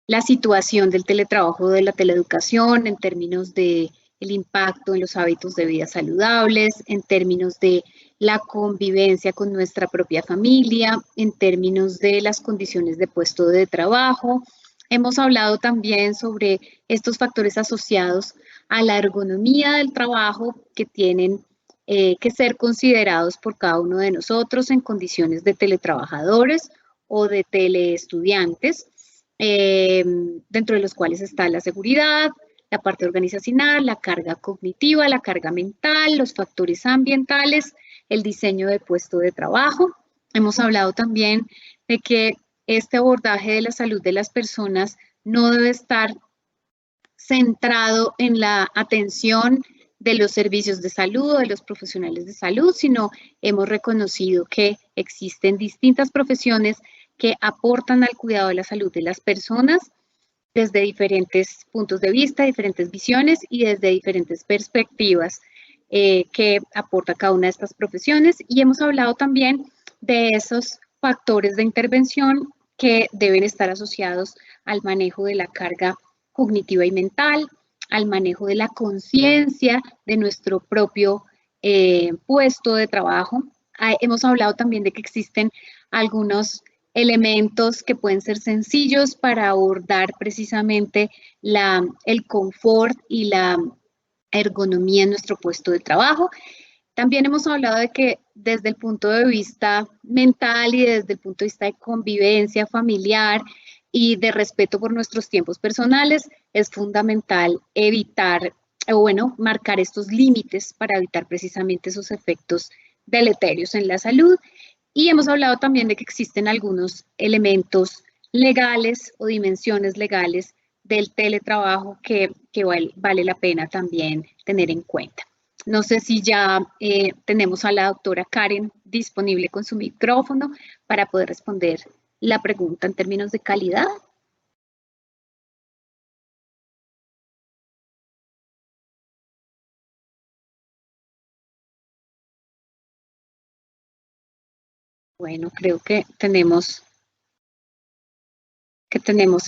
[SPEAKER 6] la situación del teletrabajo, de la teleeducación, en términos de el impacto en los hábitos de vida saludables, en términos de la convivencia con nuestra propia familia, en términos de las condiciones de puesto de trabajo. Hemos hablado también sobre estos factores asociados a la ergonomía del trabajo que tienen que ser considerados por cada uno de nosotros en condiciones de teletrabajadores o de teleestudiantes, dentro de los cuales está la seguridad, la parte organizacional, la carga cognitiva, la carga mental, los factores ambientales, el diseño del puesto de trabajo. Hemos hablado también de que este abordaje de la salud de las personas no debe estar centrado en la atención de los servicios de salud o de los profesionales de salud, sino hemos reconocido que existen distintas profesiones que aportan al cuidado de la salud de las personas desde diferentes puntos de vista, diferentes visiones y desde diferentes perspectivas que aporta cada una de estas profesiones. Y hemos hablado también de esos factores de intervención que deben estar asociados al manejo de la carga cognitiva y mental, al manejo de la conciencia de nuestro propio puesto de trabajo. Hemos hablado también de que existen algunos elementos que pueden ser sencillos para abordar precisamente el confort y la ergonomía en nuestro puesto de trabajo. También hemos hablado de que desde el punto de vista mental y desde el punto de vista de convivencia familiar y de respeto por nuestros tiempos personales, es fundamental marcar estos límites para evitar precisamente esos efectos deleterios en la salud. Y hemos hablado también de que existen algunos elementos legales o dimensiones legales del teletrabajo que vale la pena también tener en cuenta. No sé si ya tenemos a la doctora Karen disponible con su micrófono para poder responder la pregunta en términos de calidad. Bueno, creo que tenemos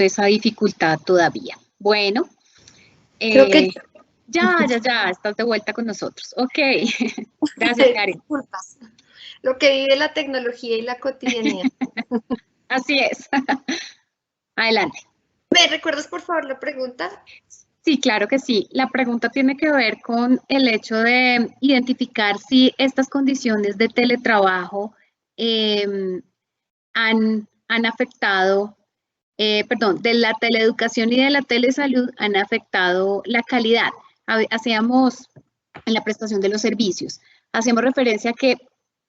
[SPEAKER 6] esa dificultad todavía. Bueno,
[SPEAKER 5] creo que
[SPEAKER 6] ya, estás de vuelta con nosotros. Ok, gracias, Karen.
[SPEAKER 5] Disculpas. Lo que vive la tecnología y la cotidianidad.
[SPEAKER 6] Así es. Adelante.
[SPEAKER 5] ¿Me recuerdas, por favor, la pregunta?
[SPEAKER 6] Sí, claro que sí. La pregunta tiene que ver con el hecho de identificar si estas condiciones de teletrabajo han afectado, de la teleeducación y de la telesalud han afectado la calidad. Hacíamos en la prestación de los servicios, hacíamos referencia a que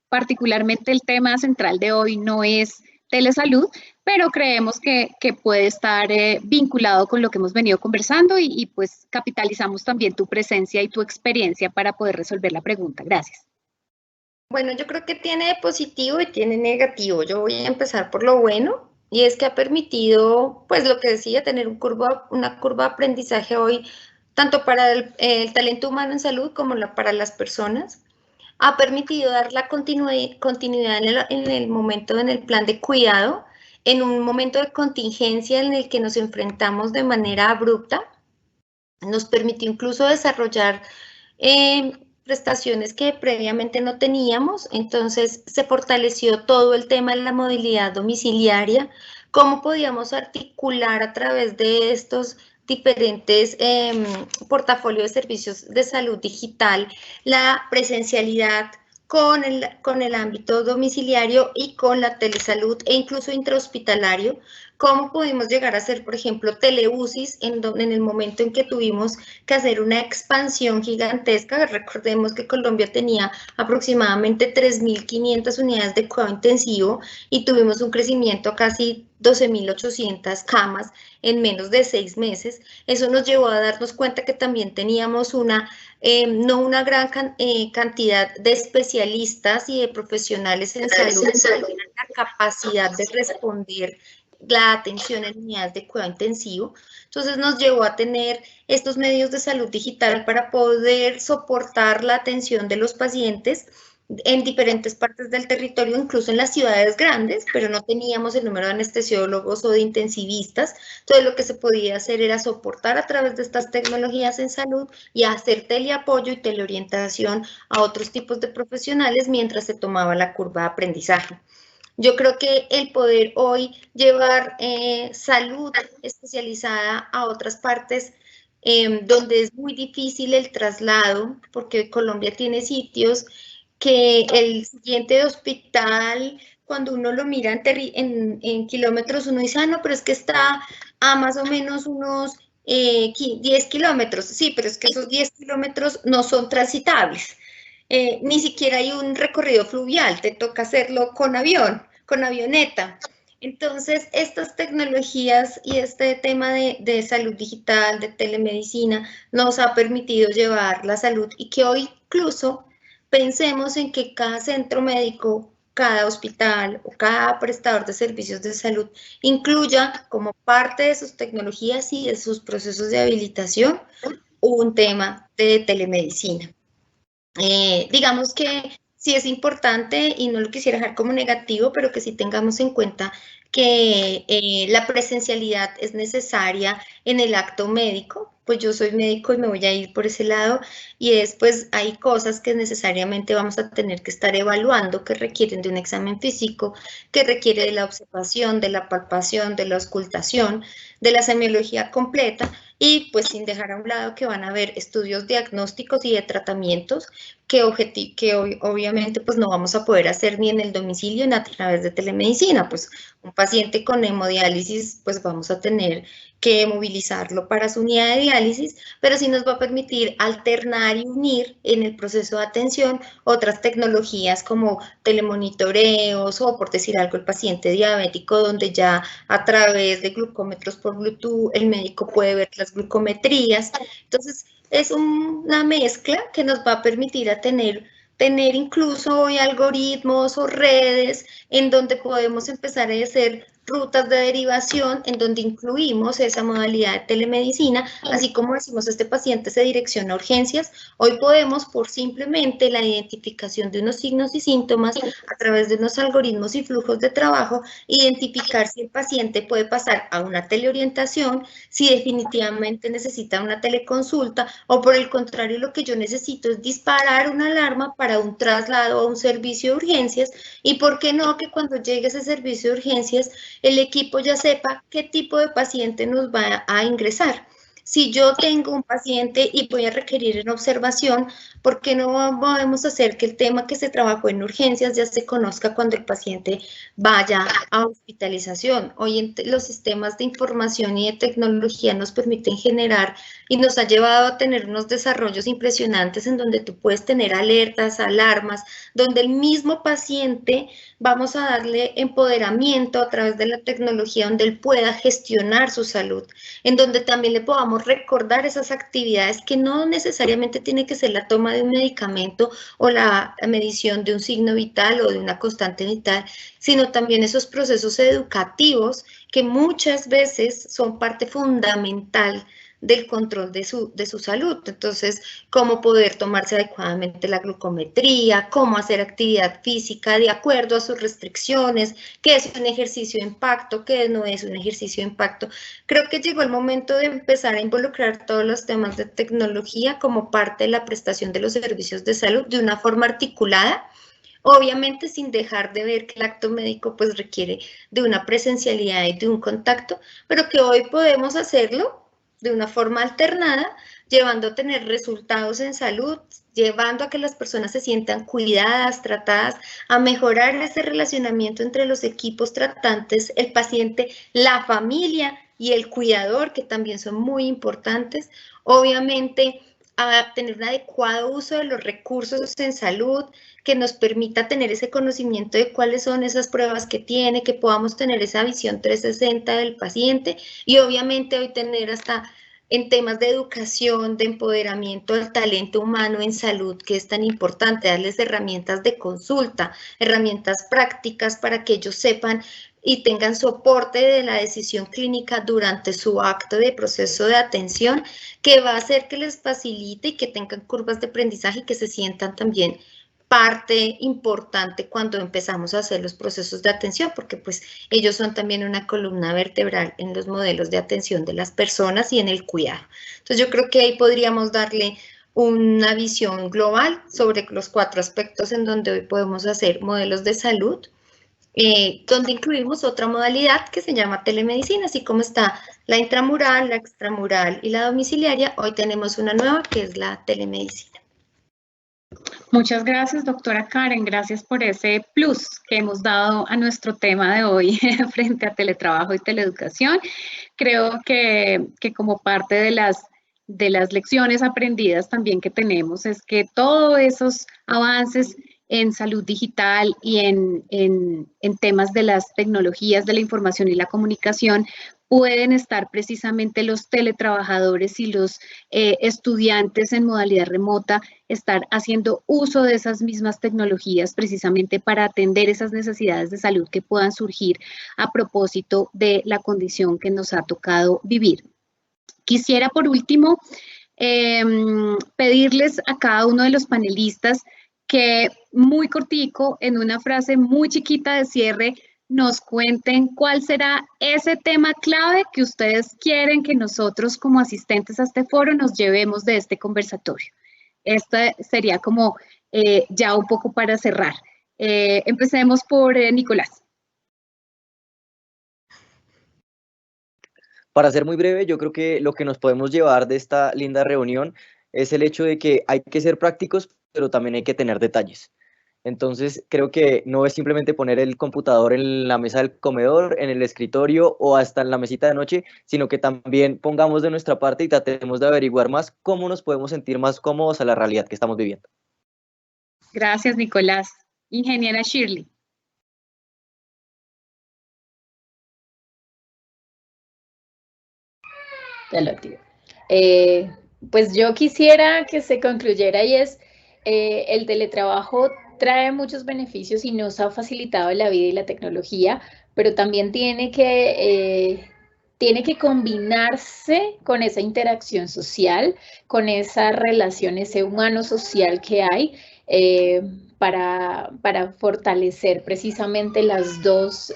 [SPEAKER 6] particularmente el tema central de hoy no es telesalud, pero creemos que puede estar vinculado con lo que hemos venido conversando y pues capitalizamos también tu presencia y tu experiencia para poder resolver la pregunta. Gracias.
[SPEAKER 5] Bueno, yo creo que tiene positivo y tiene negativo. Yo voy a empezar por lo bueno, y es que ha permitido, pues lo que decía, tener una curva de aprendizaje hoy, tanto para el talento humano en salud como para las personas. Ha permitido dar la continuidad en el momento, en el plan de cuidado, en un momento de contingencia en el que nos enfrentamos de manera abrupta. Nos permitió incluso desarrollar prestaciones que previamente no teníamos. Entonces se fortaleció todo el tema de la movilidad domiciliaria, cómo podíamos articular a través de estos diferentes portafolios de servicios de salud digital la presencialidad con el ámbito domiciliario y con la telesalud e incluso intrahospitalario. ¿Cómo pudimos llegar a hacer, por ejemplo, teleusis en el momento en que tuvimos que hacer una expansión gigantesca? Recordemos que Colombia tenía aproximadamente 3.500 unidades de cuidado intensivo y tuvimos un crecimiento a casi 12.800 camas en menos de 6 meses. Eso nos llevó a darnos cuenta que también teníamos no una gran cantidad de especialistas y de profesionales en salud, la capacidad de responder la atención en unidades de cuidado intensivo. Entonces nos llevó a tener estos medios de salud digital para poder soportar la atención de los pacientes en diferentes partes del territorio, incluso en las ciudades grandes, pero no teníamos el número de anestesiólogos o de intensivistas. Entonces lo que se podía hacer era soportar a través de estas tecnologías en salud y hacer teleapoyo y teleorientación a otros tipos de profesionales mientras se tomaba la curva de aprendizaje. Yo creo que el poder hoy llevar salud especializada a otras partes donde es muy difícil el traslado, porque Colombia tiene sitios que el siguiente hospital, cuando uno lo mira en kilómetros, uno dice, ah, no, pero es que está a más o menos unos 10 kilómetros. Sí, pero es que esos 10 kilómetros no son transitables. Ni siquiera hay un recorrido fluvial, te toca hacerlo con avión, con avioneta. Entonces, estas tecnologías y este tema de salud digital, de telemedicina, nos ha permitido llevar la salud y que hoy incluso pensemos en que cada centro médico, cada hospital o cada prestador de servicios de salud incluya como parte de sus tecnologías y de sus procesos de habilitación un tema de telemedicina. Digamos que sí es importante y no lo quisiera dejar como negativo, pero que sí tengamos en cuenta que la presencialidad es necesaria en el acto médico. Pues yo soy médico y me voy a ir por ese lado, y después hay cosas que necesariamente vamos a tener que estar evaluando, que requieren de un examen físico, que requiere de la observación, de la palpación, de la auscultación, de la semiología completa, y pues sin dejar a un lado que van a haber estudios diagnósticos y de tratamientos que obviamente pues no vamos a poder hacer ni en el domicilio ni a través de telemedicina. Pues un paciente con hemodiálisis pues vamos a tener que movilizarlo para su unidad de diálisis, pero sí nos va a permitir alternar y unir en el proceso de atención otras tecnologías como telemonitoreos o, por decir algo, el paciente diabético, donde ya a través de glucómetros por Bluetooth el médico puede ver las glucometrías. Entonces, es una mezcla que nos va a permitir a tener incluso hoy algoritmos o redes en donde podemos empezar a hacer rutas de derivación en donde incluimos esa modalidad de telemedicina, así como decimos este paciente se direcciona a urgencias, hoy podemos por simplemente la identificación de unos signos y síntomas a través de unos algoritmos y flujos de trabajo, identificar si el paciente puede pasar a una teleorientación, si definitivamente necesita una teleconsulta o por el contrario lo que yo necesito es disparar una alarma para un traslado a un servicio de urgencias y por qué no que cuando llegue ese servicio de urgencias el equipo ya sepa qué tipo de paciente nos va a ingresar. Si yo tengo un paciente y voy a requerir en observación, ¿por qué no podemos hacer que el tema que se trabajó en urgencias ya se conozca cuando el paciente vaya a hospitalización? Hoy los sistemas de información y de tecnología nos permiten generar y nos ha llevado a tener unos desarrollos impresionantes en donde tú puedes tener alertas, alarmas, donde el mismo paciente vamos a darle empoderamiento a través de la tecnología, donde él pueda gestionar su salud, en donde también le podamos recordar esas actividades que no necesariamente tiene que ser la toma de un medicamento o la medición de un signo vital o de una constante vital, sino también esos procesos educativos que muchas veces son parte fundamental del control de su salud. Entonces, cómo poder tomarse adecuadamente la glucometría, cómo hacer actividad física de acuerdo a sus restricciones, qué es un ejercicio de impacto, qué no es un ejercicio de impacto. Creo que llegó el momento de empezar a involucrar todos los temas de tecnología como parte de la prestación de los servicios de salud de una forma articulada, obviamente sin dejar de ver que el acto médico pues requiere de una presencialidad y de un contacto, pero que hoy podemos hacerlo de una forma alternada, llevando a tener resultados en salud, llevando a que las personas se sientan cuidadas, tratadas, a mejorar ese relacionamiento entre los equipos tratantes, el paciente, la familia y el cuidador, que también son muy importantes. Obviamente, a tener un adecuado uso de los recursos en salud, que nos permita tener ese conocimiento de cuáles son esas pruebas que tiene, que podamos tener esa visión 360 del paciente y obviamente hoy tener hasta en temas de educación, de empoderamiento del talento humano en salud, que es tan importante, darles herramientas de consulta, herramientas prácticas para que ellos sepan y tengan soporte de la decisión clínica durante su acto de proceso de atención, que va a hacer que les facilite y que tengan curvas de aprendizaje y que se sientan también parte importante cuando empezamos a hacer los procesos de atención, porque pues ellos son también una columna vertebral en los modelos de atención de las personas y en el cuidado. Entonces yo creo que ahí podríamos darle una visión global sobre los 4 aspectos en donde hoy podemos hacer modelos de salud, donde incluimos otra modalidad que se llama telemedicina, así como está la intramural, la extramural y la domiciliaria, hoy tenemos una nueva que es la telemedicina.
[SPEAKER 6] Muchas gracias, doctora Karen. Gracias por ese plus que hemos dado a nuestro tema de hoy frente a teletrabajo y teleeducación. Creo que como parte de las lecciones aprendidas también que tenemos es que todos esos avances en salud digital y en temas de las tecnologías de la información y la comunicación pueden estar precisamente los teletrabajadores y los estudiantes en modalidad remota, estar haciendo uso de esas mismas tecnologías precisamente para atender esas necesidades de salud que puedan surgir a propósito de la condición que nos ha tocado vivir. Quisiera, por último, pedirles a cada uno de los panelistas que muy cortico, en una frase muy chiquita de cierre, nos cuenten cuál será ese tema clave que ustedes quieren que nosotros como asistentes a este foro nos llevemos de este conversatorio. Este sería como ya un poco para cerrar. Empecemos por Nicolás.
[SPEAKER 3] Para ser muy breve, yo creo que lo que nos podemos llevar de esta linda reunión es el hecho de que hay que ser prácticos, pero también hay que tener detalles. Entonces, creo que no es simplemente poner el computador en la mesa del comedor, en el escritorio o hasta en la mesita de noche, sino que también pongamos de nuestra parte y tratemos de averiguar más cómo nos podemos sentir más cómodos a la realidad que estamos viviendo.
[SPEAKER 6] Gracias, Nicolás. Ingeniera Shirley.
[SPEAKER 4] Ya lo activo. Pues yo quisiera que se concluyera y es, el teletrabajo trae muchos beneficios y nos ha facilitado la vida y la tecnología, pero también tiene que combinarse con esa interacción social, con esa relación, ese humano social que hay, para fortalecer precisamente las dos,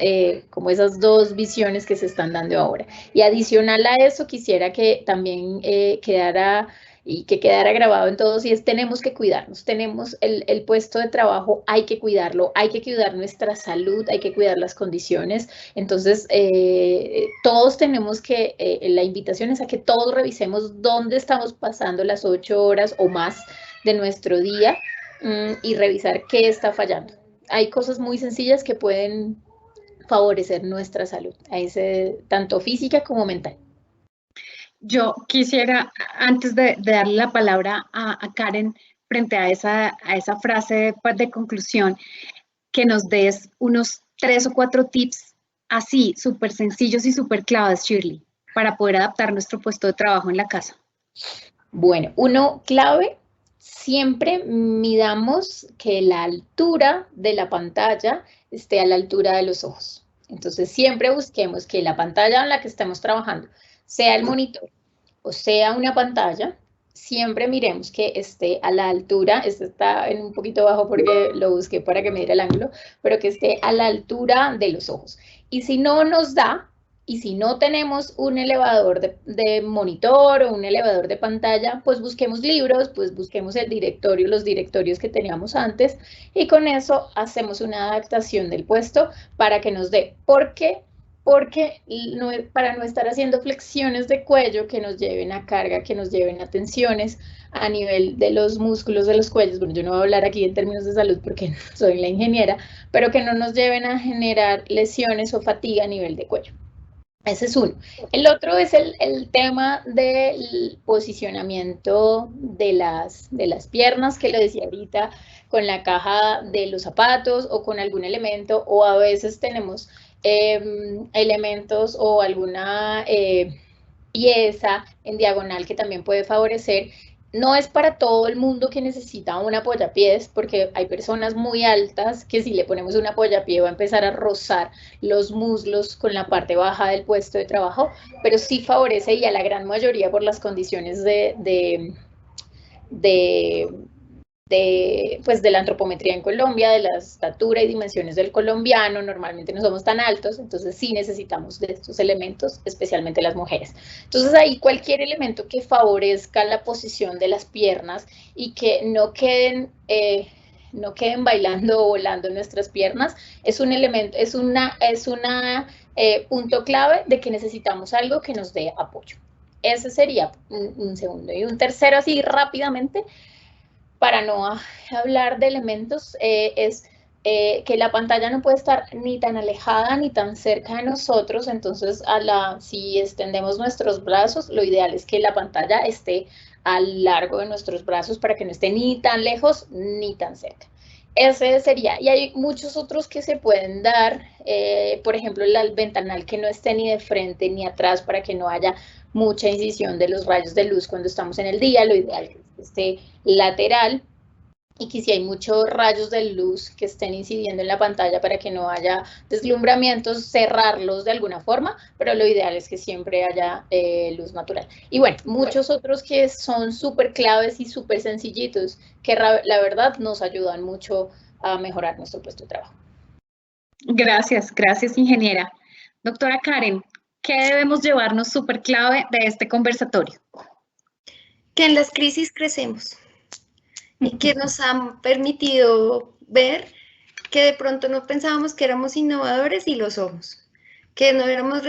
[SPEAKER 4] como esas dos visiones que se están dando ahora. Y adicional a eso, quisiera que también quedara grabado en todos, y es: tenemos que cuidarnos, tenemos el puesto de trabajo, hay que cuidarlo, hay que cuidar nuestra salud, hay que cuidar las condiciones. Entonces, todos tenemos que, la invitación es a que todos revisemos dónde estamos pasando las 8 horas o más de nuestro día, y revisar qué está fallando. Hay cosas muy sencillas que pueden favorecer nuestra salud, tanto física como mental.
[SPEAKER 6] Yo quisiera, antes de darle la palabra a Karen, frente a esa frase de conclusión, que nos des unos 3 o 4 tips así, súper sencillos y súper claves, Shirley, para poder adaptar nuestro puesto de trabajo en la casa.
[SPEAKER 4] Bueno, uno clave: siempre midamos que la altura de la pantalla esté a la altura de los ojos. Entonces, siempre busquemos que la pantalla en la que estemos trabajando, sea el monitor o sea una pantalla, siempre miremos que esté a la altura. Este está en un poquito bajo porque lo busqué para que me diera el ángulo, pero que esté a la altura de los ojos. Y si no nos da, y si no tenemos un elevador de monitor o un elevador de pantalla, pues busquemos libros, pues busquemos el directorio, los directorios que teníamos antes, y con eso hacemos una adaptación del puesto para que nos dé. ¿Por qué? Porque para no estar haciendo flexiones de cuello que nos lleven a carga, que nos lleven a tensiones a nivel de los músculos de los cuellos. Bueno, yo no voy a hablar aquí en términos de salud porque soy la ingeniera, pero que no nos lleven a generar lesiones o fatiga a nivel de cuello. Ese es uno. El otro es el tema del posicionamiento de las piernas, que lo decía ahorita, con la caja de los zapatos o con algún elemento, o a veces tenemos elementos o alguna pieza en diagonal que también puede favorecer no es para todo el mundo que necesita un apoyapiés, porque hay personas muy altas que si le ponemos un apoyapié va a empezar a rozar los muslos con la parte baja del puesto de trabajo, pero sí favorece y a la gran mayoría por las condiciones pues de la antropometría en Colombia, de la estatura y dimensiones del colombiano, normalmente no somos tan altos, entonces sí necesitamos de estos elementos, especialmente las mujeres. Entonces ahí cualquier elemento que favorezca la posición de las piernas y que no queden bailando o volando nuestras piernas, es un elemento, es una punto clave de que necesitamos algo que nos dé apoyo. Ese sería un segundo. Y un tercero, así rápidamente, para no hablar de elementos, es que la pantalla no puede estar ni tan alejada ni tan cerca de nosotros, entonces si extendemos nuestros brazos, lo ideal es que la pantalla esté a lo largo de nuestros brazos para que no esté ni tan lejos ni tan cerca. Ese sería, y hay muchos otros que se pueden dar, por ejemplo, el ventanal que no esté ni de frente ni atrás para que no haya mucha incisión de los rayos de luz cuando estamos en el día, lo ideal es que esté lateral, y que si hay muchos rayos de luz que estén incidiendo en la pantalla para que no haya deslumbramientos, cerrarlos de alguna forma, pero lo ideal es que siempre haya luz natural. Y bueno, muchos otros que son súper claves y súper sencillitos, que la verdad nos ayudan mucho a mejorar nuestro puesto de trabajo.
[SPEAKER 6] Gracias, gracias, ingeniera. Doctora Karen, ¿qué debemos llevarnos súper clave de este conversatorio?
[SPEAKER 5] Que en las crisis crecemos y que nos han permitido ver que de pronto no pensábamos que éramos innovadores y lo somos, que no éramos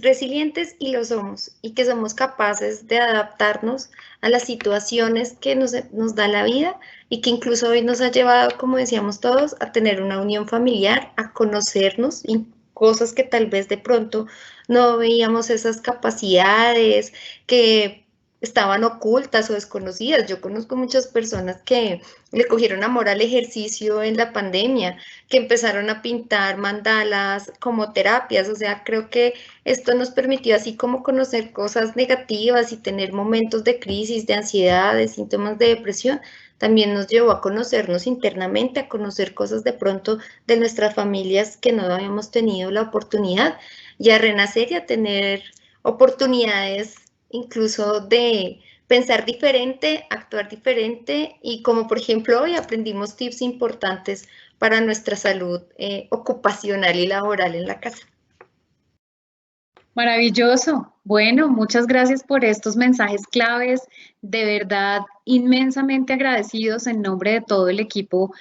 [SPEAKER 5] resilientes y lo somos, y que somos capaces de adaptarnos a las situaciones que nos da la vida y que incluso hoy nos ha llevado, como decíamos todos, a tener una unión familiar, a conocernos y cosas que tal vez de pronto no veíamos esas capacidades que estaban ocultas o desconocidas. Yo conozco muchas personas que le cogieron amor al ejercicio en la pandemia, que empezaron a pintar mandalas como terapias. O sea, creo que esto nos permitió así como conocer cosas negativas y tener momentos de crisis, de ansiedad, de síntomas de depresión. También nos llevó a conocernos internamente, a conocer cosas de pronto de nuestras familias que no habíamos tenido la oportunidad, y a renacer y a tener oportunidades incluso de pensar diferente, actuar diferente, y como por ejemplo hoy aprendimos tips importantes para nuestra salud ocupacional y laboral en la casa.
[SPEAKER 6] Maravilloso. Bueno, muchas gracias por estos mensajes claves. De verdad, inmensamente agradecidos en nombre de todo el equipo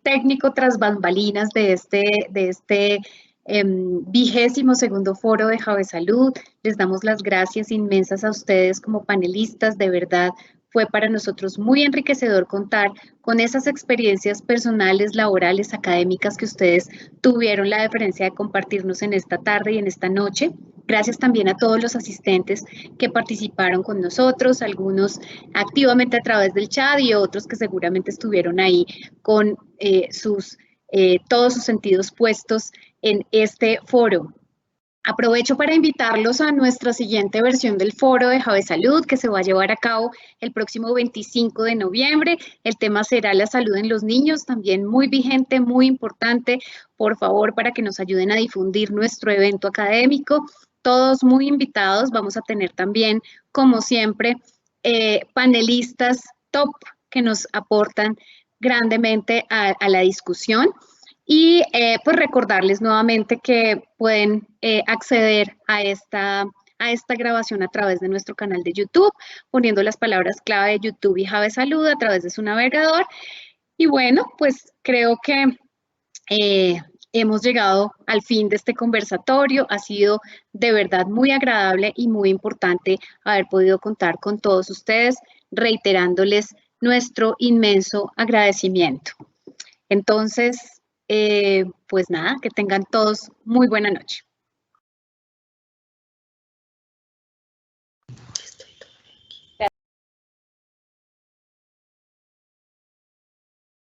[SPEAKER 6] técnico tras bambalinas de este 22º Foro de JaveSalud. Les damos las gracias inmensas a ustedes como panelistas. De verdad, fue para nosotros muy enriquecedor contar con esas experiencias personales, laborales, académicas que ustedes tuvieron la deferencia de compartirnos en esta tarde y en esta noche. Gracias también a todos los asistentes que participaron con nosotros, algunos activamente a través del chat y otros que seguramente estuvieron ahí con todos sus sentidos puestos en este foro. Aprovecho para invitarlos a nuestra siguiente versión del foro de JaveSalud, que se va a llevar a cabo el próximo 25 de noviembre. El tema será la salud en los niños, también muy vigente, muy importante. Por favor, para que nos ayuden a difundir nuestro evento académico. Todos muy invitados. Vamos a tener también, como siempre, panelistas top que nos aportan grandemente a la discusión. Y pues recordarles nuevamente que pueden acceder a esta grabación a través de nuestro canal de YouTube, poniendo las palabras clave de YouTube y JaveSalud a través de su navegador. Y bueno, pues creo que hemos llegado al fin de este conversatorio. Ha sido de verdad muy agradable y muy importante haber podido contar con todos ustedes, reiterándoles nuestro inmenso agradecimiento. Entonces, pues nada, que tengan todos muy buena noche.